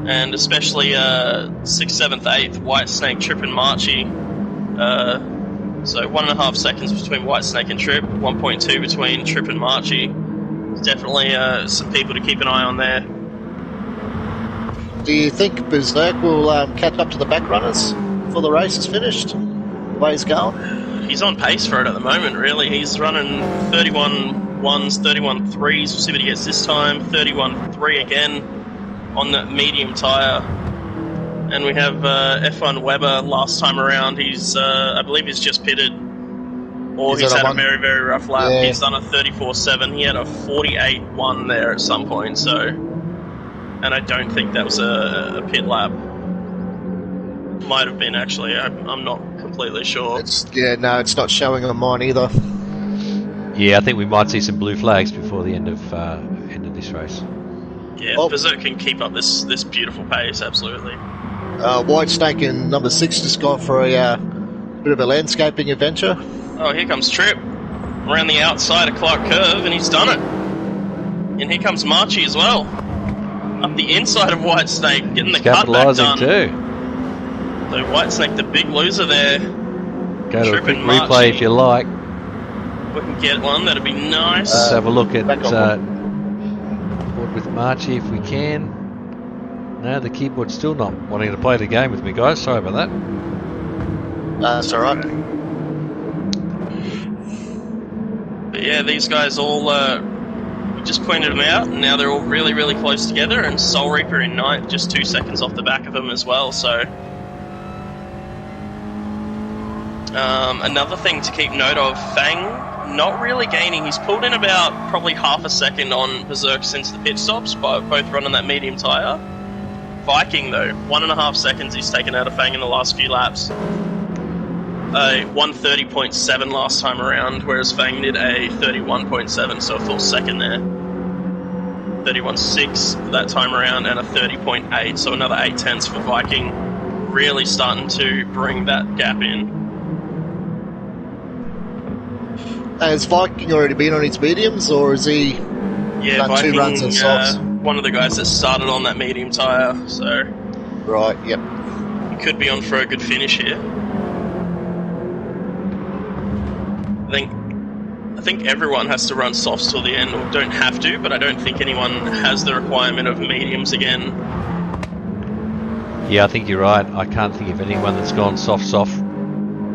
And especially 6th, 7th, 8th, Whitesnake, Trip and Marchie. So 1.5 seconds between Whitesnake and Trip, 1.2 between Trip and Marchie. Definitely some people to keep an eye on there. Do you think Berserk will catch up to the back runners before the race is finished? The way he's going? He's on pace for it at the moment, really. He's running 31 1s, 31 3s. We'll see what he gets this time. 31 3 again on the medium tyre. And we have F1 Weber last time around. He's, I believe he's just pitted. Or he's had a very, very rough lap. Yeah. He's done a 34.7. He had a 48.1 there at some point, so... And I don't think that was a pit lap. Might have been, actually. I'm not completely sure. It's not showing on mine either. Yeah, I think we might see some blue flags before the end of this race. Yeah, Berserk can keep up this beautiful pace, absolutely. Whitesnake in number 6 just gone for a bit of a landscaping adventure. Oh, here comes Trip around the outside of Clark Curve, and he's done it. And here comes Marchie as well, up the inside of Whitesnake, getting the cutback done. Too. So Whitesnake, the big loser there. Go to a quick replay if you like. If we can get one, that'd be nice. Let's have a look at with Marchie if we can. No, the keyboard's still not wanting to play the game with me, guys. Sorry about that. That's alright. But yeah, these guys all, we just pointed them out, and now they're all really, really close together, and Soul Reaper in 9th, just 2 seconds off the back of them as well, so... another thing to keep note of, Fang not really gaining. He's pulled in about probably half a second on Berserk since the pit stops, both running that medium tyre. Viking, though, 1.5 seconds he's taken out of Fang in the last few laps. 130.7 last time around, whereas Fang did a 31.7, so a full second there. 31.6 that time around, and a 30.8, so another 8 tenths for Viking. Really starting to bring that gap in. Has Viking already been on his mediums, or is he done Viking, 2 runs and softs? One of the guys that started on that medium tyre, so... Right, yep. He could be on for a good finish here. I think everyone has to run softs till the end, or don't have to, but I don't think anyone has the requirement of mediums again. Yeah, I think you're right. I can't think of anyone that's gone soft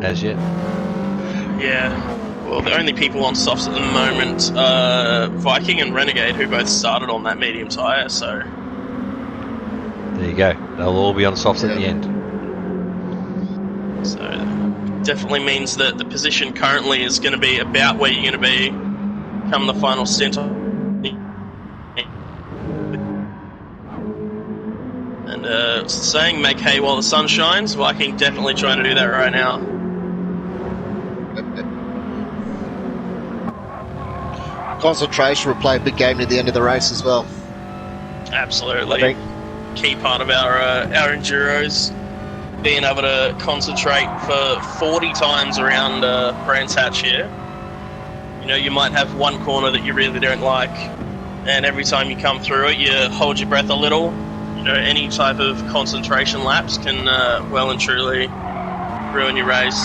as yet. Yeah. Well, the only people on softs at the moment are Viking and Renegade, who both started on that medium tyre, so... There you go. They'll all be on softs at the end. So, definitely means that the position currently is going to be about where you're going to be come the final stint. And it's the saying, make hay while the sun shines. Viking definitely trying to do that right now. Concentration will play a big game near the end of the race as well. Absolutely. Key part of our enduros, being able to concentrate for 40 times around Brands Hatch here. You know, you might have one corner that you really don't like, and every time you come through it, you hold your breath a little. You know, any type of concentration lapse can well and truly ruin your race.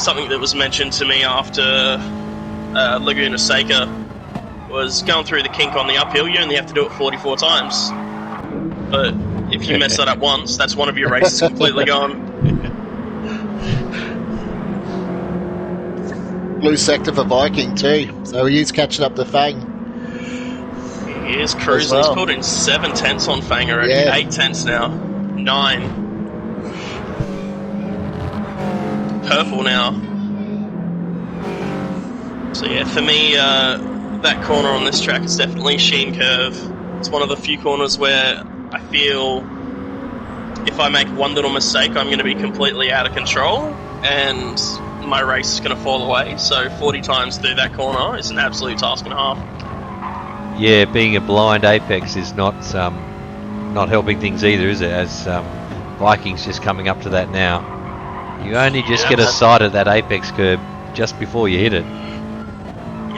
Something that was mentioned to me after Laguna Seca was going through the kink on the uphill. You only have to do it 44 times. But if you mess that up once, that's one of your races completely gone. Blue sector for Viking too, so he is catching up to Fang. He is cruising. Well. He's pulled in 7 tenths on Fang already. Yeah. 8 tenths now. 9. Purple now. So yeah, for me, that corner on this track is definitely Sheen Curve. It's one of the few corners where I feel if I make one little mistake, I'm going to be completely out of control and my race is going to fall away. So 40 times through that corner is an absolute task and a half. Yeah, being a blind apex is not helping things either, is it? As Viking's just coming up to that now. You only just get a sight of that apex curb just before you hit it.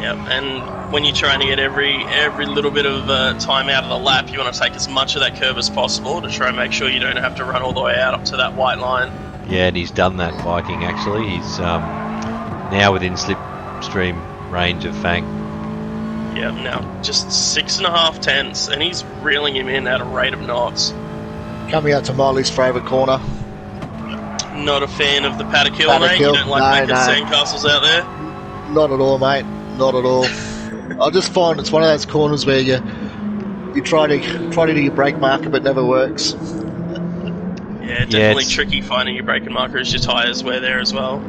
Yeah, and when you're trying to get every little bit of time out of the lap, you want to take as much of that curve as possible to try and make sure you don't have to run all the way out up to that white line. Yeah, and he's done that, Viking, actually. He's now within slipstream range of Fang. Yeah, now just 6.5 tenths, and he's reeling him in at a rate of knots. Coming out to Molly's favourite corner. Not a fan of the paddock hill, Paddock mate? hill. You don't like making sandcastles out there? Not at all, mate. Not at all. I just find it's one of those corners where you try to do your brake marker, but never works. Yeah, definitely tricky finding your braking marker as your tyres wear there as well.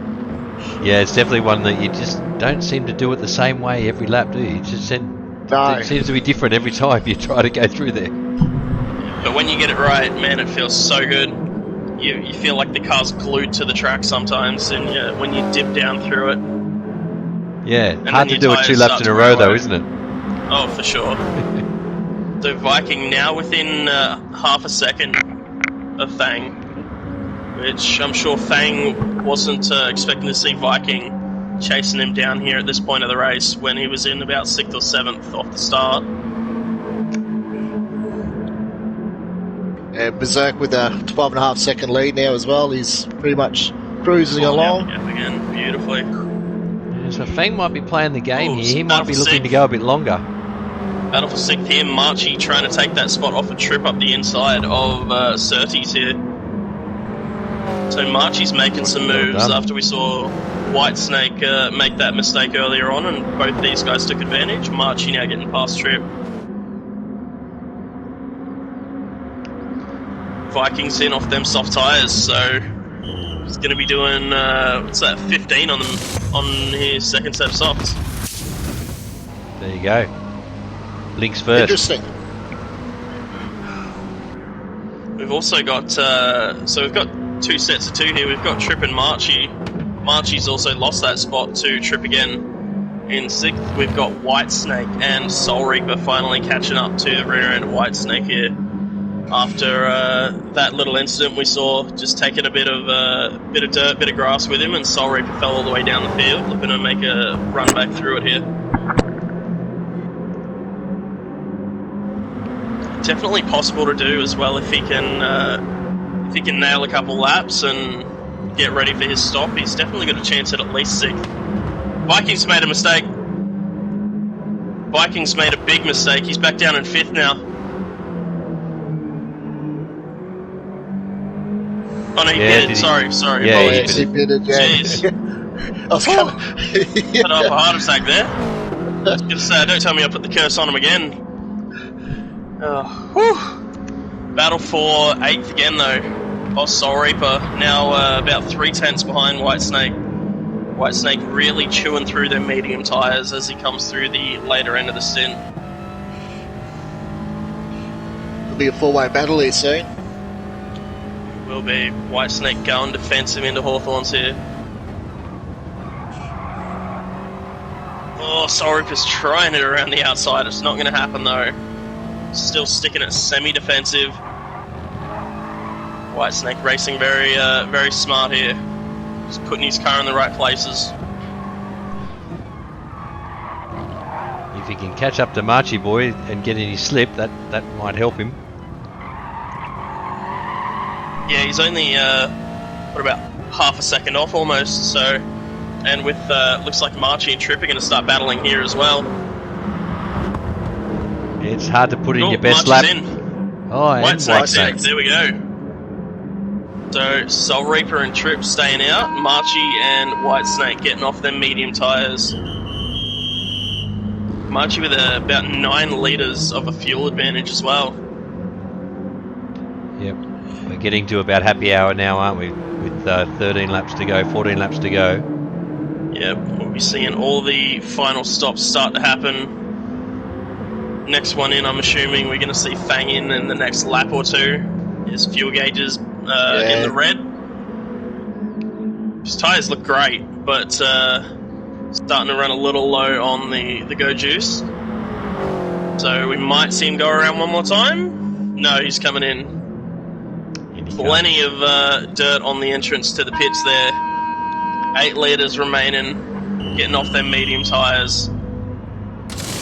Yeah, it's definitely one that you just don't seem to do it the same way every lap, do you? It just it seems to be different every time you try to go through there. But when you get it right, man, it feels so good. You feel like the car's glued to the track sometimes, and when you dip down through it. Yeah, hard to do it 2 laps in a row though, isn't it? Oh, for sure. So Viking now within half a second of Fang, which I'm sure Fang wasn't expecting to see Viking chasing him down here at this point of the race when he was in about 6th or 7th off the start. Berserk with a 12.5 second lead now as well. He's pretty much cruising along. Again, beautifully. So Fang might be playing the game here. He might be looking to go a bit longer. Battle for 6th here. Marchie trying to take that spot off a trip up the inside of Surtees here. So Marchie's making some moves after we saw Whitesnake make that mistake earlier on, and both these guys took advantage. Marchie now getting past Trip. Vikings in off them soft tyres, so he's going to be doing, 15 on them on his second set of softs. There you go. Links first. Interesting. We've also got, we've got 2 sets of 2 here. We've got Trip and Marchie. Marchie's also lost that spot to Trip again in 6th. We've got Whitesnake and Soul Reaper finally catching up to the rear end of Whitesnake here. After that little incident we saw, just taking a bit of dirt, bit of grass with him, and Soul Reaper fell all the way down the field, looking to make a run back through it here. Definitely possible to do as well if he can nail a couple laps and get ready for his stop. He's definitely got a chance at least 6th. Vikings made a mistake. Vikings made a big mistake. He's back down in 5th now. Oh no, he pitted. Sorry. Yeah, he pitted, yeah. Jeez. I was kind of. Put up a heart attack there. I was going to say, don't tell me I put the curse on him again. Battle for 8th again, though. Soul Reaper now about 3/10 behind Whitesnake. Whitesnake really chewing through their medium tyres as he comes through the later end of the stint. It'll be a four-way battle here soon. Will be. Whitesnake going defensive into Hawthorns here. Oh, Soul Reaper's trying it around the outside. It's not going to happen, though. Still sticking it semi-defensive. Whitesnake racing very, very smart here. Just putting his car in the right places. If he can catch up to Marchie Boy and get in his slip, that might help him. Yeah, he's only about half a second off almost. So, and with looks like Marchie and Tripp are going to start battling here as well. It's hard to put in your best lap. In. Oh, and Whitesnake's in. There we go. So Soul Reaper and Tripp staying out. Marchie and Whitesnake getting off their medium tyres. Marchie with about 9 litres of a fuel advantage as well. Yep. We're getting to about happy hour now, aren't we? With 13 laps to go, 14 laps to go. Yep, we'll be seeing all the final stops start to happen. Next one in, I'm assuming we're going to see Fang in the next lap or two. His fuel gauges in the red. His tyres look great, but starting to run a little low on the go juice. So we might see him go around one more time. No, he's coming in. Plenty of dirt on the entrance to the pits there. 8 litres remaining, getting off their medium tyres.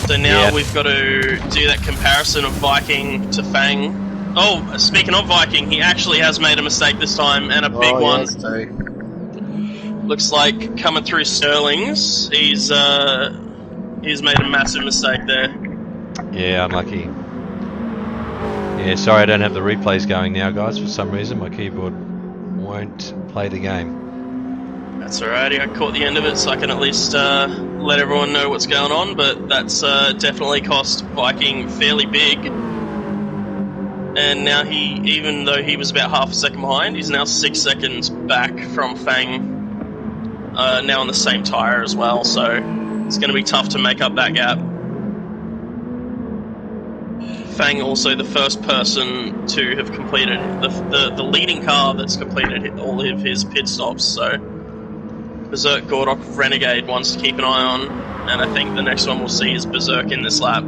So now we've got to do that comparison of Viking to Fang. Oh, speaking of Viking, he actually has made a mistake this time, and a big one. Yes, Looks like coming through Sterling's, he's made a massive mistake there. Yeah, unlucky. Yeah, sorry I don't have the replays going now, guys. For some reason, my keyboard won't play the game. That's alrighty, I caught the end of it, so I can at least let everyone know what's going on, but that's definitely cost Viking fairly big. And now even though he was about half a second behind, he's now 6 seconds back from Fang, now on the same tyre as well, so it's going to be tough to make up that gap. Fang also the first person to have completed, the leading car that's completed all of his pit stops, so Berserk, Gordok, Renegade wants to keep an eye on, and I think the next one we'll see is Berserk in this lap.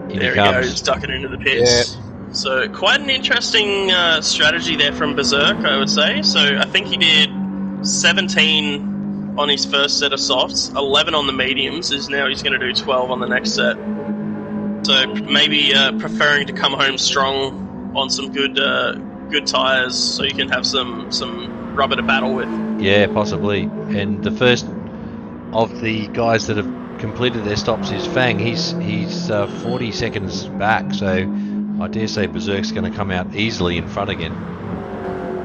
There he goes, ducking into the pits. Yeah. So quite an interesting strategy there from Berserk, I would say. So I think he did 17 on his first set of softs, 11 on the mediums, now he's going to do 12 on the next set. So maybe preferring to come home strong on some good tyres so you can have some rubber to battle with. Yeah, possibly. And the first of the guys that have completed their stops is Fang. He's 40 seconds back, so I dare say Berserk's going to come out easily in front again.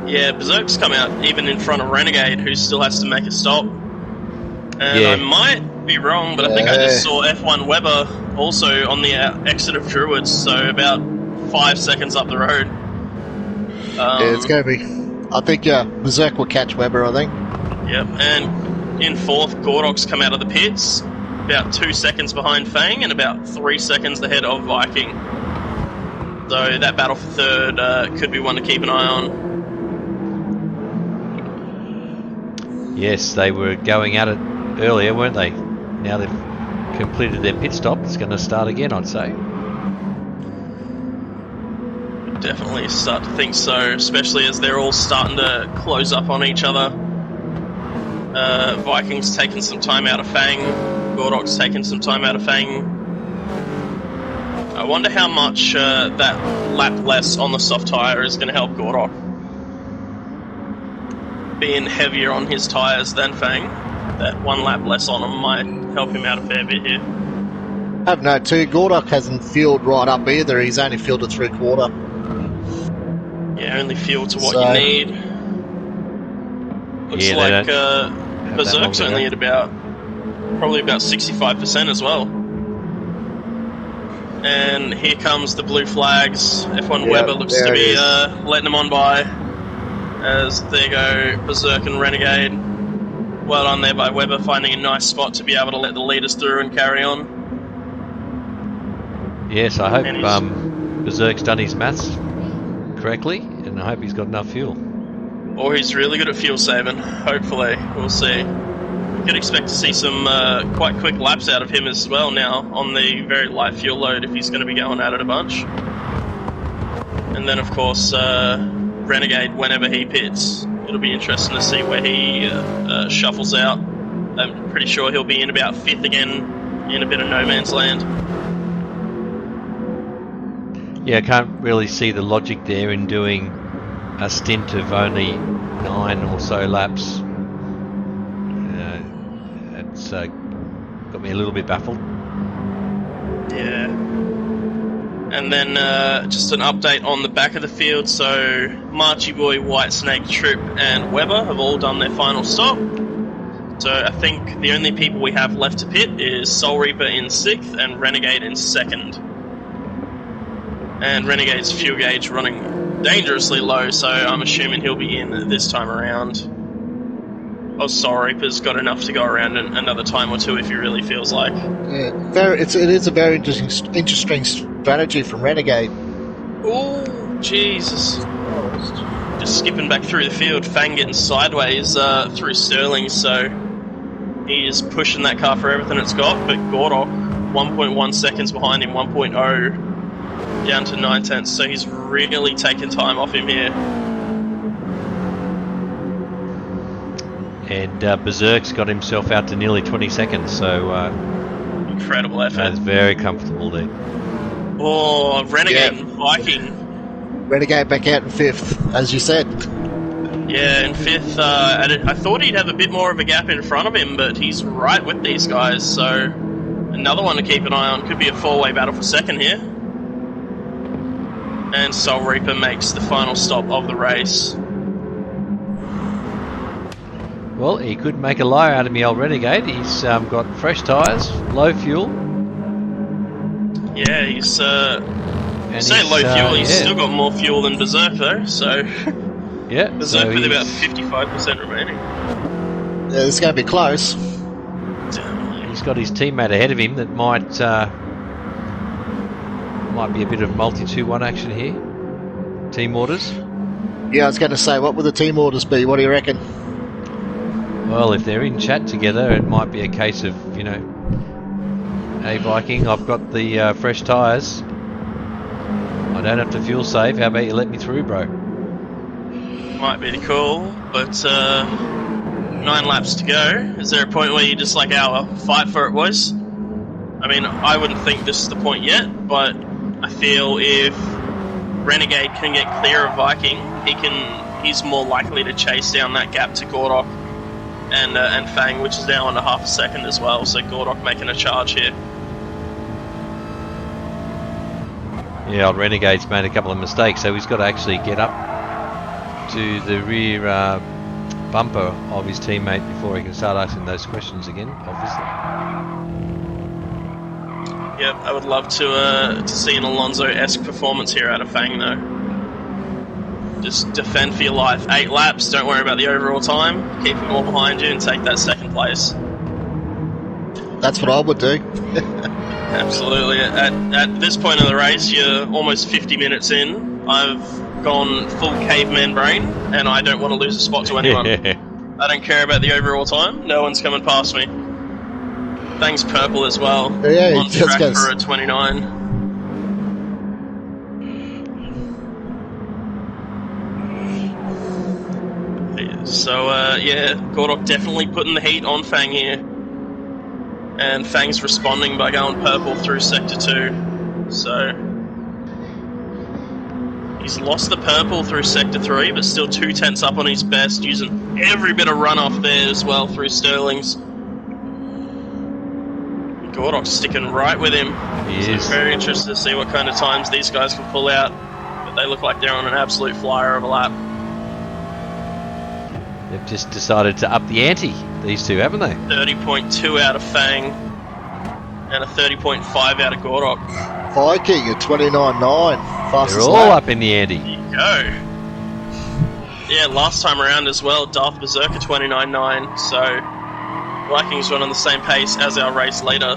Yeah, Berserk's come out even in front of Renegade, who still has to make a stop. And I might be wrong, but I think I just saw F1 Weber also on the exit of Druids, so about 5 seconds up the road. It's going to be. I think Berserk will catch Weber, I think. Yep, and in fourth, Gordok's come out of the pits, about 2 seconds behind Fang and about 3 seconds ahead of Viking. So that battle for third could be one to keep an eye on. Yes, they were going at it earlier, weren't they? Now they've completed their pit stop, it's going to start again, I'd say. Definitely start to think so, especially as they're all starting to close up on each other. Vikings taking some time out of Fang, Gordok's taking some time out of Fang. I wonder how much that lap less on the soft tyre is going to help Gordok. Being heavier on his tyres than Fang, that 1 lap less on him might help him out a fair bit here. I have no too. Gordok hasn't fueled right up either. He's only fueled a 3/4. Yeah, only fuel to what So- you need. Looks Yeah, they like don't have that long Berserk's to only go. at probably about 65% as well. And here comes the blue flags. F1 Yeah, Weber looks there to it be is. letting them on by. As there go Berserk and Renegade. Well done there by Weber, finding a nice spot to be able to let the leaders through and carry on. Yes, I hope And he's- Berserk's done his maths correctly, and I hope he's got enough fuel. Or he's really good at fuel saving. Hopefully, we'll see. We could expect to see some quite quick laps out of him as well now on the very light fuel load if he's going to be going at it a bunch. And then, of course, Renegade, whenever he pits, it'll be interesting to see where he shuffles out. I'm pretty sure he'll be in about 5th again in a bit of no man's land. Yeah, I can't really see the logic there in doing a stint of only 9 or so laps. It's got me a little bit baffled. Yeah. And then just an update on the back of the field. So Marchie Boy, Whitesnake, Troop, and Weber have all done their final stop. So I think the only people we have left to pit is Soul Reaper in 6th and Renegade in 2nd. And Renegade's fuel gauge running dangerously low, so I'm assuming he'll be in this time around. Oh, Soul Reaper's got enough to go around another time or two if he really feels like. Yeah, it is a very interesting strategy from Renegade. Oh, Jesus. Just skipping back through the field, Fang getting sideways through Sterling, so he is pushing that car for everything it's got, but Gordok, 1.1 seconds behind him, 1.0 down to 9/10, so he's really taking time off him here. And Berserk's got himself out to nearly 20 seconds, so Incredible effort. that's very comfortable there. Oh, Renegade and Viking. Renegade back out in 5th, as you said. Yeah, in 5th, I thought he'd have a bit more of a gap in front of him, but he's right with these guys, so another one to keep an eye on. Could be a 4-way battle for 2nd here. And Soul Reaper makes the final stop of the race. Well, he could make a liar out of me, old Renegade. He's got fresh tyres, low fuel. Yeah, he's say And low fuel. He's yeah. still got more fuel than Berserk though. So Yeah, Berserk so with he's- about 55% remaining. Yeah, it's going to be close. He's got his teammate ahead of him that might be a bit of multi-2-1 action here. Team orders. Yeah, I was going to say, what will the team orders be? What do you reckon? Well, if they're in chat together, it might be a case of, hey Viking, I've got the fresh tyres. I don't have to fuel save. How about you let me through, bro? Might be cool, but 9 laps to go. Is there a point where you just like, fight for it, boys? I mean, I wouldn't think this is the point yet, but I feel if Renegade can get clear of Viking, he's more likely to chase down that gap to Gordok and Fang, which is now on a half a second as well. So Gordok making a charge here. Yeah, old Renegade's made a couple of mistakes, so he's got to actually get up to the rear bumper of his teammate before he can start asking those questions again, obviously. Yep, I would love to see an Alonso-esque performance here out of Fang, though. Just defend for your life. 8 laps, don't worry about the overall time. Keep them all behind you and take that 2nd place. That's what I would do. Absolutely. At this point of the race, you're almost 50 minutes in. I've gone full caveman brain, and I don't want to lose a spot to anyone. I don't care about the overall time. No one's coming past me. Fang's purple as well. Yeah, on track for a 29. So, Gordok definitely putting the heat on Fang here. And Fang's responding by going purple through Sector 2. So, he's lost the purple through Sector 3, but still 2 tenths up on his best, using every bit of runoff there as well through Sterling's. Gordok's sticking right with him. He so is. very interested to see what kind of times these guys can pull out. But they look like they're on an absolute flyer of a lap. They've just decided to up the ante, these two, haven't they? 30.2 out of Fang and a 30.5 out of Gordok. Viking at 29.9. Fastest They're all lap. up in the ante. There you go. Yeah, last time around as well, Darth Berserker 29.9. So Vikings went on the same pace as our race leader.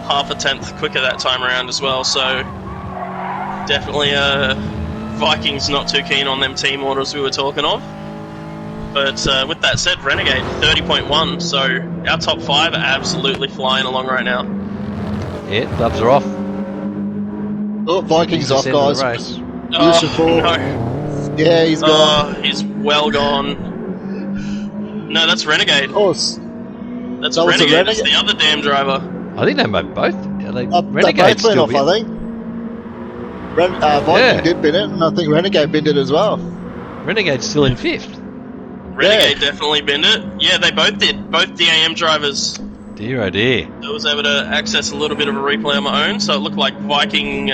Half a tenth quicker that time around as well. So definitely Vikings not too keen on them team orders we were talking of. But with that said, Renegade 30.1, so our top 5 are absolutely flying along right now. Yeah, dubs are off. Oh, Vikings off, Descend to the guys. race. Position 4. No. Yeah, he's gone. Oh, he's well gone. No, that's Renegade. Oh, That's that was a Renegade. It's Renegade? the other damn driver. I think they might both. they Renegade's both went still off, I think. Viking Yeah. did bin it, and I think Renegade binned it as well. Renegade's still in 5th. Renegade definitely binned it. Yeah, they both did. Both DAM drivers. Dear oh dear. I was able to access a little bit of a replay on my own, so it looked like Viking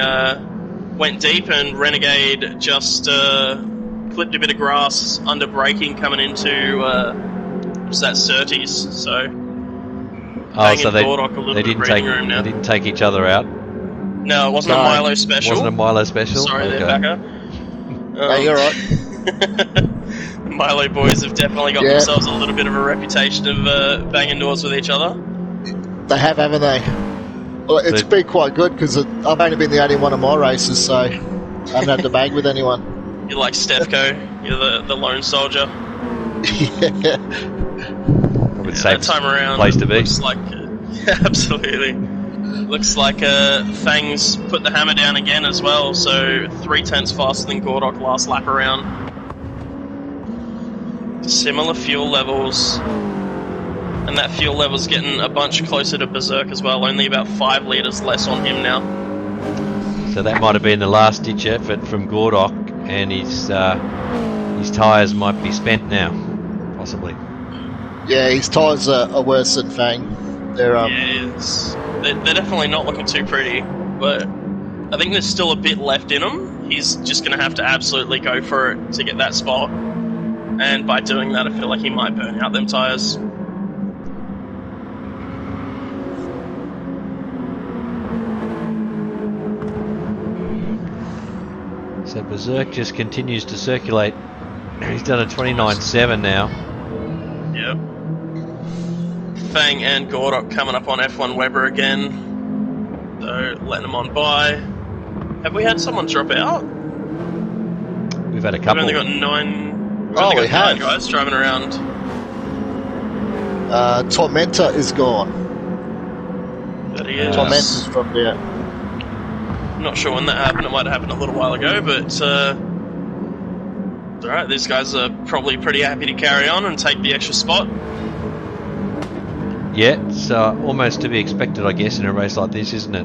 went deep and Renegade just clipped a bit of grass under braking coming into what's that, Surtees. So Fang So and Gordok a little they bit didn't of take breathing room now. they didn't take each other out. No, it wasn't a No. Milo special. Wasn't a Milo special. Sorry there, Okay. Becca. No, you're right. The Milo boys have definitely got Yeah. themselves a little bit of a reputation of banging doors with each other. They have, haven't they? Well, it's So- been quite good because I've only been the only one of my races, so I haven't had to bang with anyone. You're like Stefko, you're the lone soldier. Yeah. Probably the That safest time around, place to be. looks like absolutely. Looks like Fang's put the hammer down again as well. So 3/10 faster than Gordok last lap around. Similar fuel levels, and that fuel level's getting a bunch closer to Berserk as well. Only about 5 litres less on him now. So that might have been the last ditch effort from Gordok, and his tyres might be spent now, possibly. Yeah, his tyres are worse than Fang. They're They're definitely not looking too pretty, but I think there's still a bit left in him. He's just going to have to absolutely go for it to get that spot. And by doing that, I feel like he might burn out them tyres. So Berserk just continues to circulate. He's done a 29.7 now. Yep. Fang and Gordok coming up on F1 Weber again. So letting them on by. Have we had someone drop out? We've had a We've couple. only got 9. Oh, we got 9 have. guys driving around. Tormenta is gone. But he is. Tormenta's dropped out. Not sure when that happened. It might have happened a little while ago, but it's alright. These guys are probably pretty happy to carry on and take the extra spot. Yeah, it's almost to be expected, I guess, in a race like this, isn't it?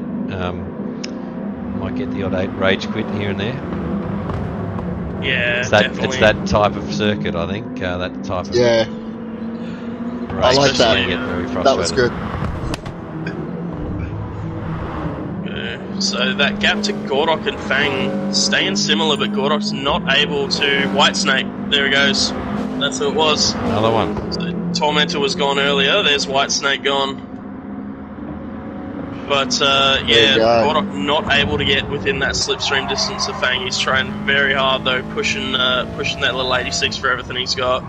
Might get the odd rage quit here and there. Yeah, It's definitely. that type of circuit, I think. That type of Yeah, race. I like that. You get very frustrated. that was good. So that gap to Gordok and Fang staying similar, but Gordok's not able to Whitesnake. There he goes. That's who it was. Another one. So Tormentor was gone earlier. There's Whitesnake gone. But There you yeah, go. Gordok not able to get within that slipstream distance of Fang. He's trying very hard though, pushing that little 86 for everything he's got.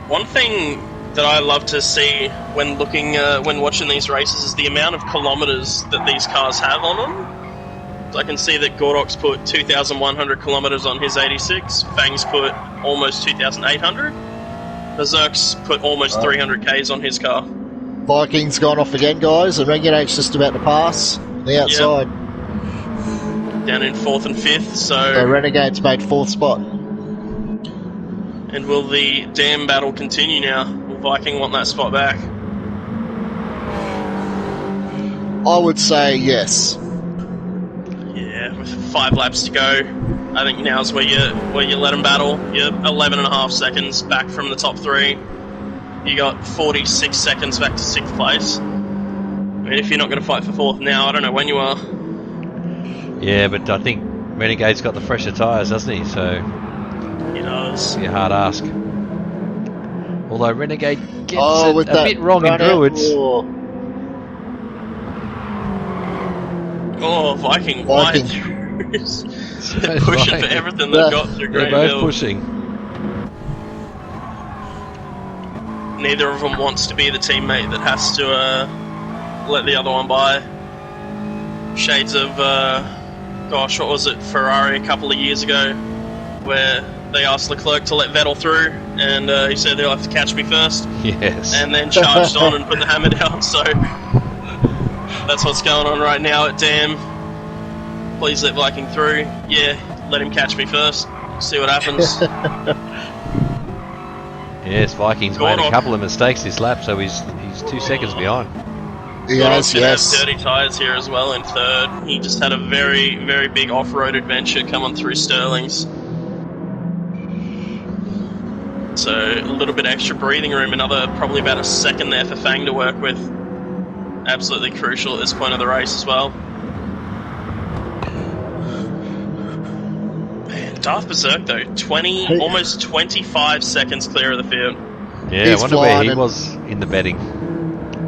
One thing that I love to see when when watching these races is the amount of kilometers that these cars have on them. So I can see that Gordok's put 2,100 kilometers on his 86. Fang's put almost 2,800. Berserk's put almost 300 Ks on his car. Vikings gone off again, guys, and Renegade's just about to pass on the outside. Down in 4th and 5th, So Renegade's made 4th spot. And will the dam battle continue now? Will Viking want that spot back? I would say yes. Yeah, with 5 laps to go, I think now's where you let them battle. You're 11.5 seconds back from the top 3. You got 46 seconds back to 6th place. mean, if you're not going to fight for fourth now, I don't know when you are. Yeah, but I think Renegade's got the fresher tyres, doesn't he? So He does. it'll be a hard ask. Although Renegade gets with it a bit wrong in Druids. Oh, Viking wide through. They're pushing for everything they've got through Green They're both Hill. pushing. Neither of them wants to be the teammate that has to let the other one by. Shades of, gosh, what was it, Ferrari a couple of years ago, where they asked Leclerc to let Vettel through, and he said they'll have to catch me first. Yes. And then charged on and put the hammer down, so that's what's going on right now at Dam. Please let Viking through. Yeah, let him catch me first. See what happens. Yes, Viking's made a couple of mistakes this lap, so he's 2 seconds behind. Yes, going to have dirty tyres here as well in third. He just had a very, very big off-road adventure coming through Stirling's. So a little bit extra breathing room, probably about a second there for Fang to work with. Absolutely crucial at this point of the race as well. Man, Darth Berserk though, almost 25 seconds clear of the field. Yeah, I wonder where he was in the betting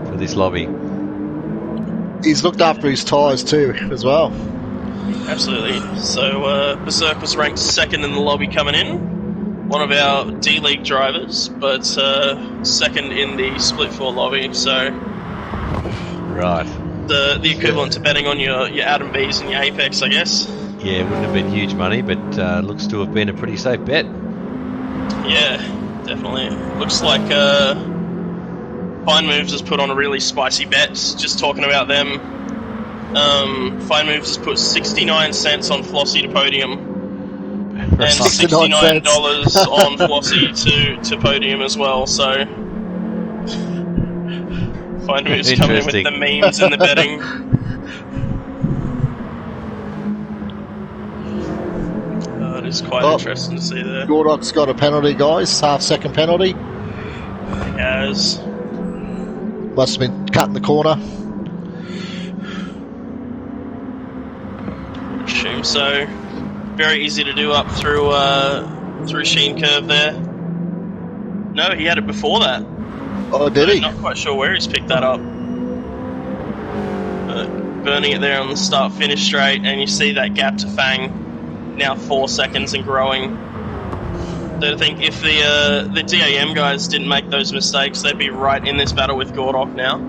for this lobby. He's looked after his tyres too, as well. Absolutely. So Berserk was ranked second in the lobby coming in. One of our D-League drivers, but second in the Split4 lobby, so... Right. The equivalent to betting on your Adam B's and your Apex, I guess. Yeah, it wouldn't have been huge money, but looks to have been a pretty safe bet. Yeah, definitely. Looks like Fine Moves has put on a really spicy bet, just talking about them. Fine Moves has put 69 cents on Flossie to podium. And $69 on Flossie to podium as well, so Fine Moves coming in with the memes and the betting. It is quite interesting to see there. Gordok's got a penalty, guys, half-second penalty. He has. Must have been cut in the corner. Assume so. Very easy to do up through Sheen Curve there. No, he had it before that. Oh, did he? Not quite sure where he's picked that up. But burning it there on the start-finish straight, and you see that gap to Fang, now 4 seconds and growing. I think if the DAM guys didn't make those mistakes, they'd be right in this battle with Gordok now.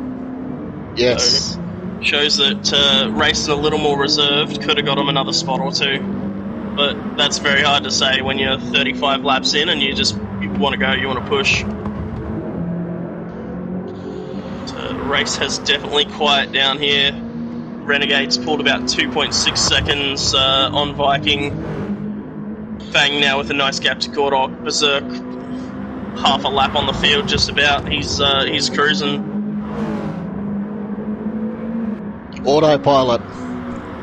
Yes. So, shows that racing a little more reserved could have got him another spot or two. But that's very hard to say when you're 35 laps in and you want to go, you want to push. So the race has definitely quieted down here. Renegade's pulled about 2.6 seconds on Viking. Fang now with a nice gap to Gordok. Berserk half a lap on the field just about. He's cruising. Autopilot.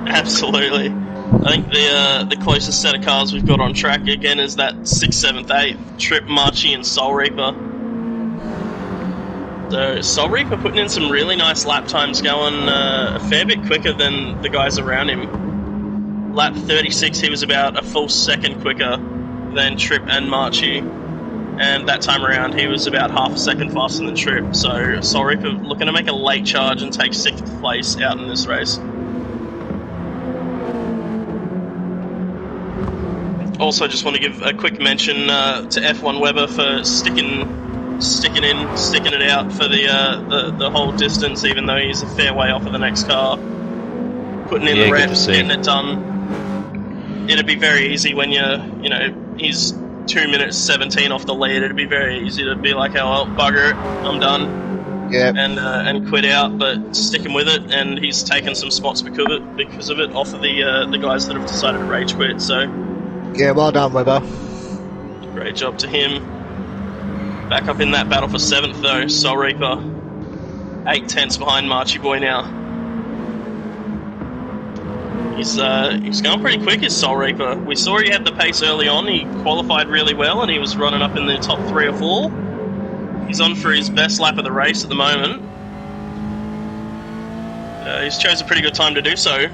Absolutely. I think the closest set of cars we've got on track again is that 6th, 7th, 8th, Trip, Marchie and Soul Reaper. So Soul Reaper putting in some really nice lap times, going a fair bit quicker than the guys around him. Lap 36 he was about a full second quicker than Trip and Marchie. And that time around he was about half a second faster than Trip. So Soul Reaper looking to make a late charge and take 6th place out in this race. Also, just want to give a quick mention to F1 Weber for sticking it out for the whole distance, even though he's a fair way off of the next car. Putting in the reps, getting it done. It'd be very easy when he's 2 minutes 17 off the lead. It'd be very easy to be like, oh well, bugger it, I'm done. Yeah. And quit out, but sticking with it, and he's taken some spots because of it off of the guys that have decided to rage quit. So. Yeah, well done, Weber. Great job to him. Back up in that battle for 7th though, Soul Reaper. 8 tenths behind Marchie Boy now. He's going pretty quick, his Soul Reaper. We saw he had the pace early on, he qualified really well and he was running up in the top 3 or 4. He's on for his best lap of the race at the moment. He's chose a pretty good time to do so.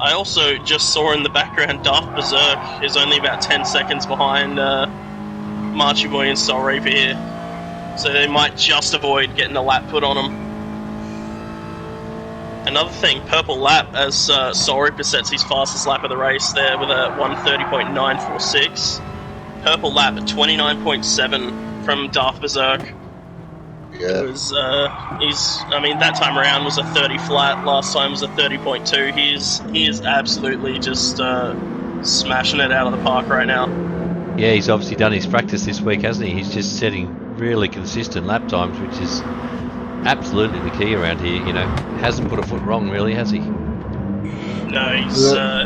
I also just saw in the background Daft Berserk is only about 10 seconds behind Marchie Boy and Soul Reaper here. So they might just avoid getting a lap put on them. Another thing, purple lap as Soul Reaper sets his fastest lap of the race there with a 1:30.946. Purple lap at 29.7 from Daft Berserk. Yeah. It was, that time around was a 30 flat, last time was a 30.2. He is absolutely just smashing it out of the park right now. Yeah, he's obviously done his practice this week, hasn't he? He's just setting really consistent lap times, which is absolutely the key around here, you know. Hasn't put a foot wrong, really, has he? No,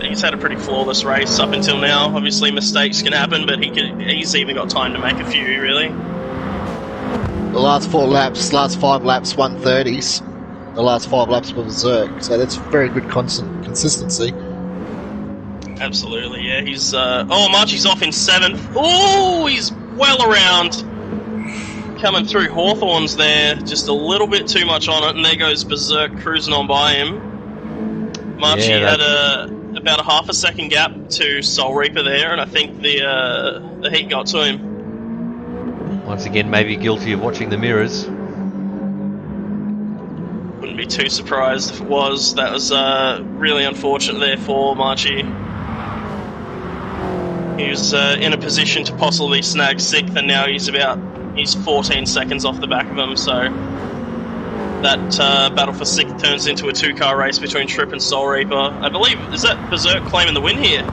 he's had a pretty flawless race up until now. Obviously, mistakes can happen, but he's even got time to make a few, really. The last 4 laps, last 5 laps, 1:30s. The last 5 laps were Berserk, so that's very good consistency. Absolutely, yeah. He's Marchie's off in 7th. Oh, he's well around. Coming through Hawthorns there, just a little bit too much on it, and there goes Berserk cruising on by him. Marchie had about a half a second gap to Soul Reaper there, and I think the heat got to him. Once again, maybe guilty of watching the mirrors. Wouldn't be too surprised if it was. That was really unfortunate there for Marchie. He was in a position to possibly snag 6th, and now he's 14 seconds off the back of him, so that battle for 6th turns into a 2-car race between Trip and Soul Reaper. I believe, is that Berserk claiming the win here?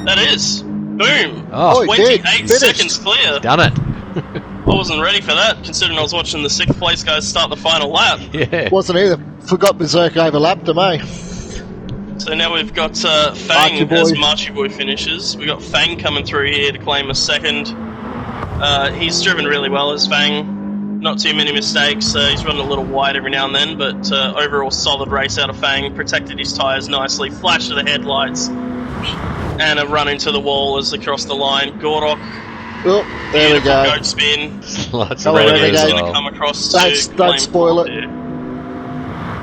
That is. Boom. Oh, 28 seconds clear. Done it. I wasn't ready for that, considering I was watching the 6th place guys start the final lap. Yeah. Wasn't either. Forgot Berserk overlapped him, eh? So now we've got Fang as Marchie Boy finishes. We've got Fang coming through here to claim a 2nd. He's driven really well as Fang. Not too many mistakes. He's running a little wide every now and then, but overall solid race out of Fang. Protected his tyres nicely. Flash to the headlights. And a run into the wall as they cross the line. Gordok. Oh, there we go. Goat spin. Lots of Renegade is Renegade. going to come across Don't spoil it.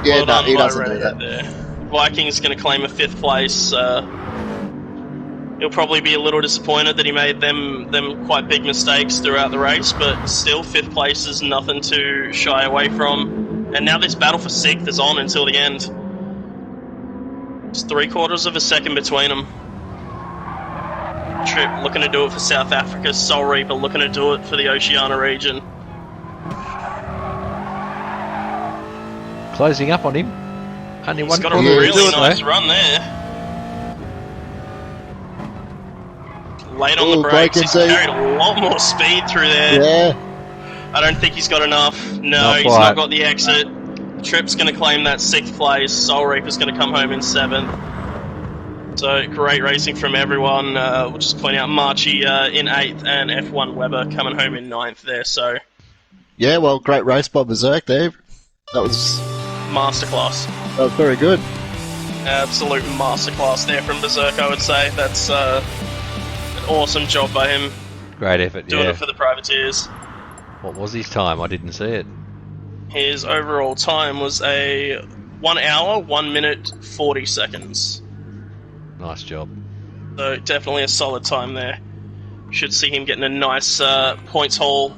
Yeah, well no, he doesn't do Renegade that. there. Viking's going to claim a 5th place. He'll probably be a little disappointed that he made them quite big mistakes throughout the race, but still 5th place is nothing to shy away from. And now this battle for 6th is on until the end. It's 3/4 of a second between them. Trip looking to do it for South Africa, Soul Reaper looking to do it for the Oceania region. Closing up on him. Only He's one got a corner to really do it, nice though. run there. Late on the brakes, he's carried a lot more speed through there. Yeah. I don't think he's got enough. No, he's not got the exit. Trip's going to claim that 6th place. Soul Reaper's going to come home in 7th. So great racing from everyone. We'll just point out Marchie in 8th and F1 Weber coming home in 9th there. So Yeah, well, great race by Berserk there. That was masterclass. very good. Absolute masterclass there from Berserk, I would say. That's an awesome job by him. Great effort, Doing yeah. it for the privateers. What was his time? I didn't see it. His overall time was a 1 hour, 1 minute, 40 seconds. Nice job. So definitely a solid time there. Should see him getting a nice points haul.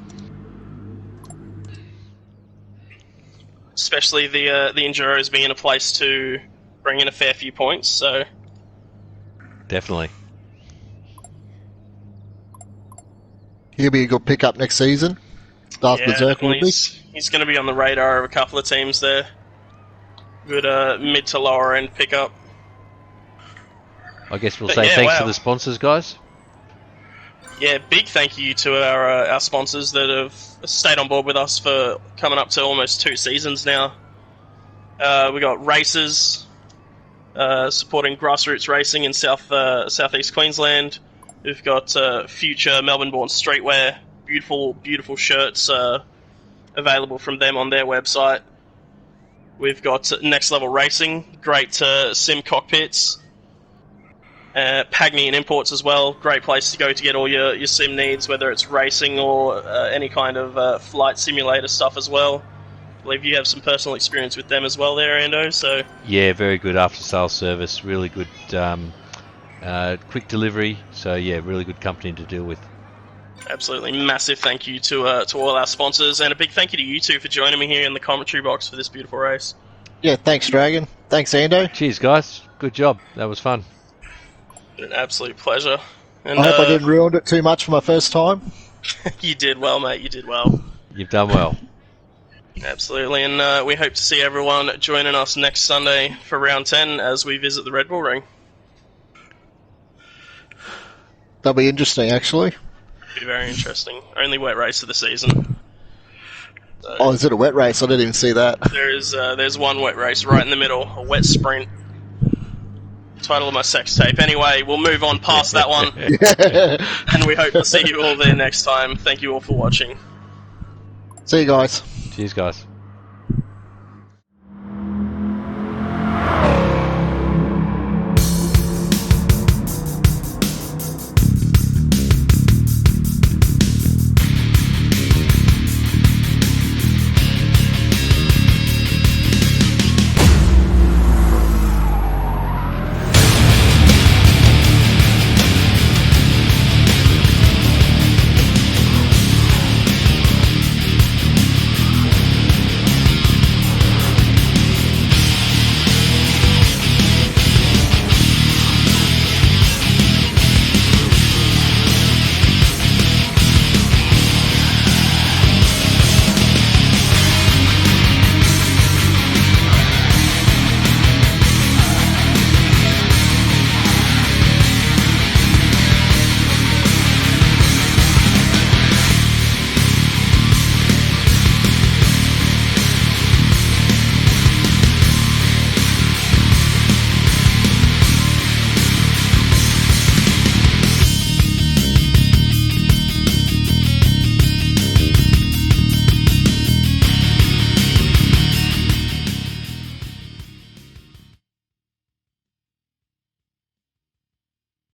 Especially the Enduros being in a place to bring in a fair few points. So Definitely. He'll be a good pickup next season. Darth Berserk will be. He's going to be on the radar of a couple of teams there. Good mid to lower end pickup. I guess we'll But say yeah, thanks wow. to the sponsors, guys. Yeah, big thank you to our sponsors that have stayed on board with us for coming up to almost 2 seasons now. We got Races, supporting grassroots racing in southeast Queensland. We've got future Melbourne-born streetwear, beautiful shirts available from them on their website. We've got Next Level Racing, great sim cockpits. Pagny and Imports as well, great place to go to get all your sim needs, whether it's racing or any kind of flight simulator stuff as well. believe you have some personal experience with them as well there, Ando, so... Yeah, very good after-sales service, really good quick delivery, so yeah, really good company to deal with. Absolutely. Massive thank you to all our sponsors, and a big thank you to you two for joining me here in the commentary box for this beautiful race. Yeah, thanks, Dragon. Thanks, Ando. Cheers, guys. Good job. That was fun. An absolute pleasure. And I hope I didn't ruin it too much for my first time. You did well, mate. You did well. You've done well. Absolutely, and we hope to see everyone joining us next Sunday for round 10 as we visit the Red Bull Ring. That'll be interesting, actually. Be very interesting. Only wet race of the season. So Oh, is it a wet race? I didn't even see that. there's one wet race right in the middle, a wet sprint. Title of my sex tape. Anyway, we'll move on past that one, and we hope to see you all there next time. Thank you all for watching. See you guys. Cheers, guys.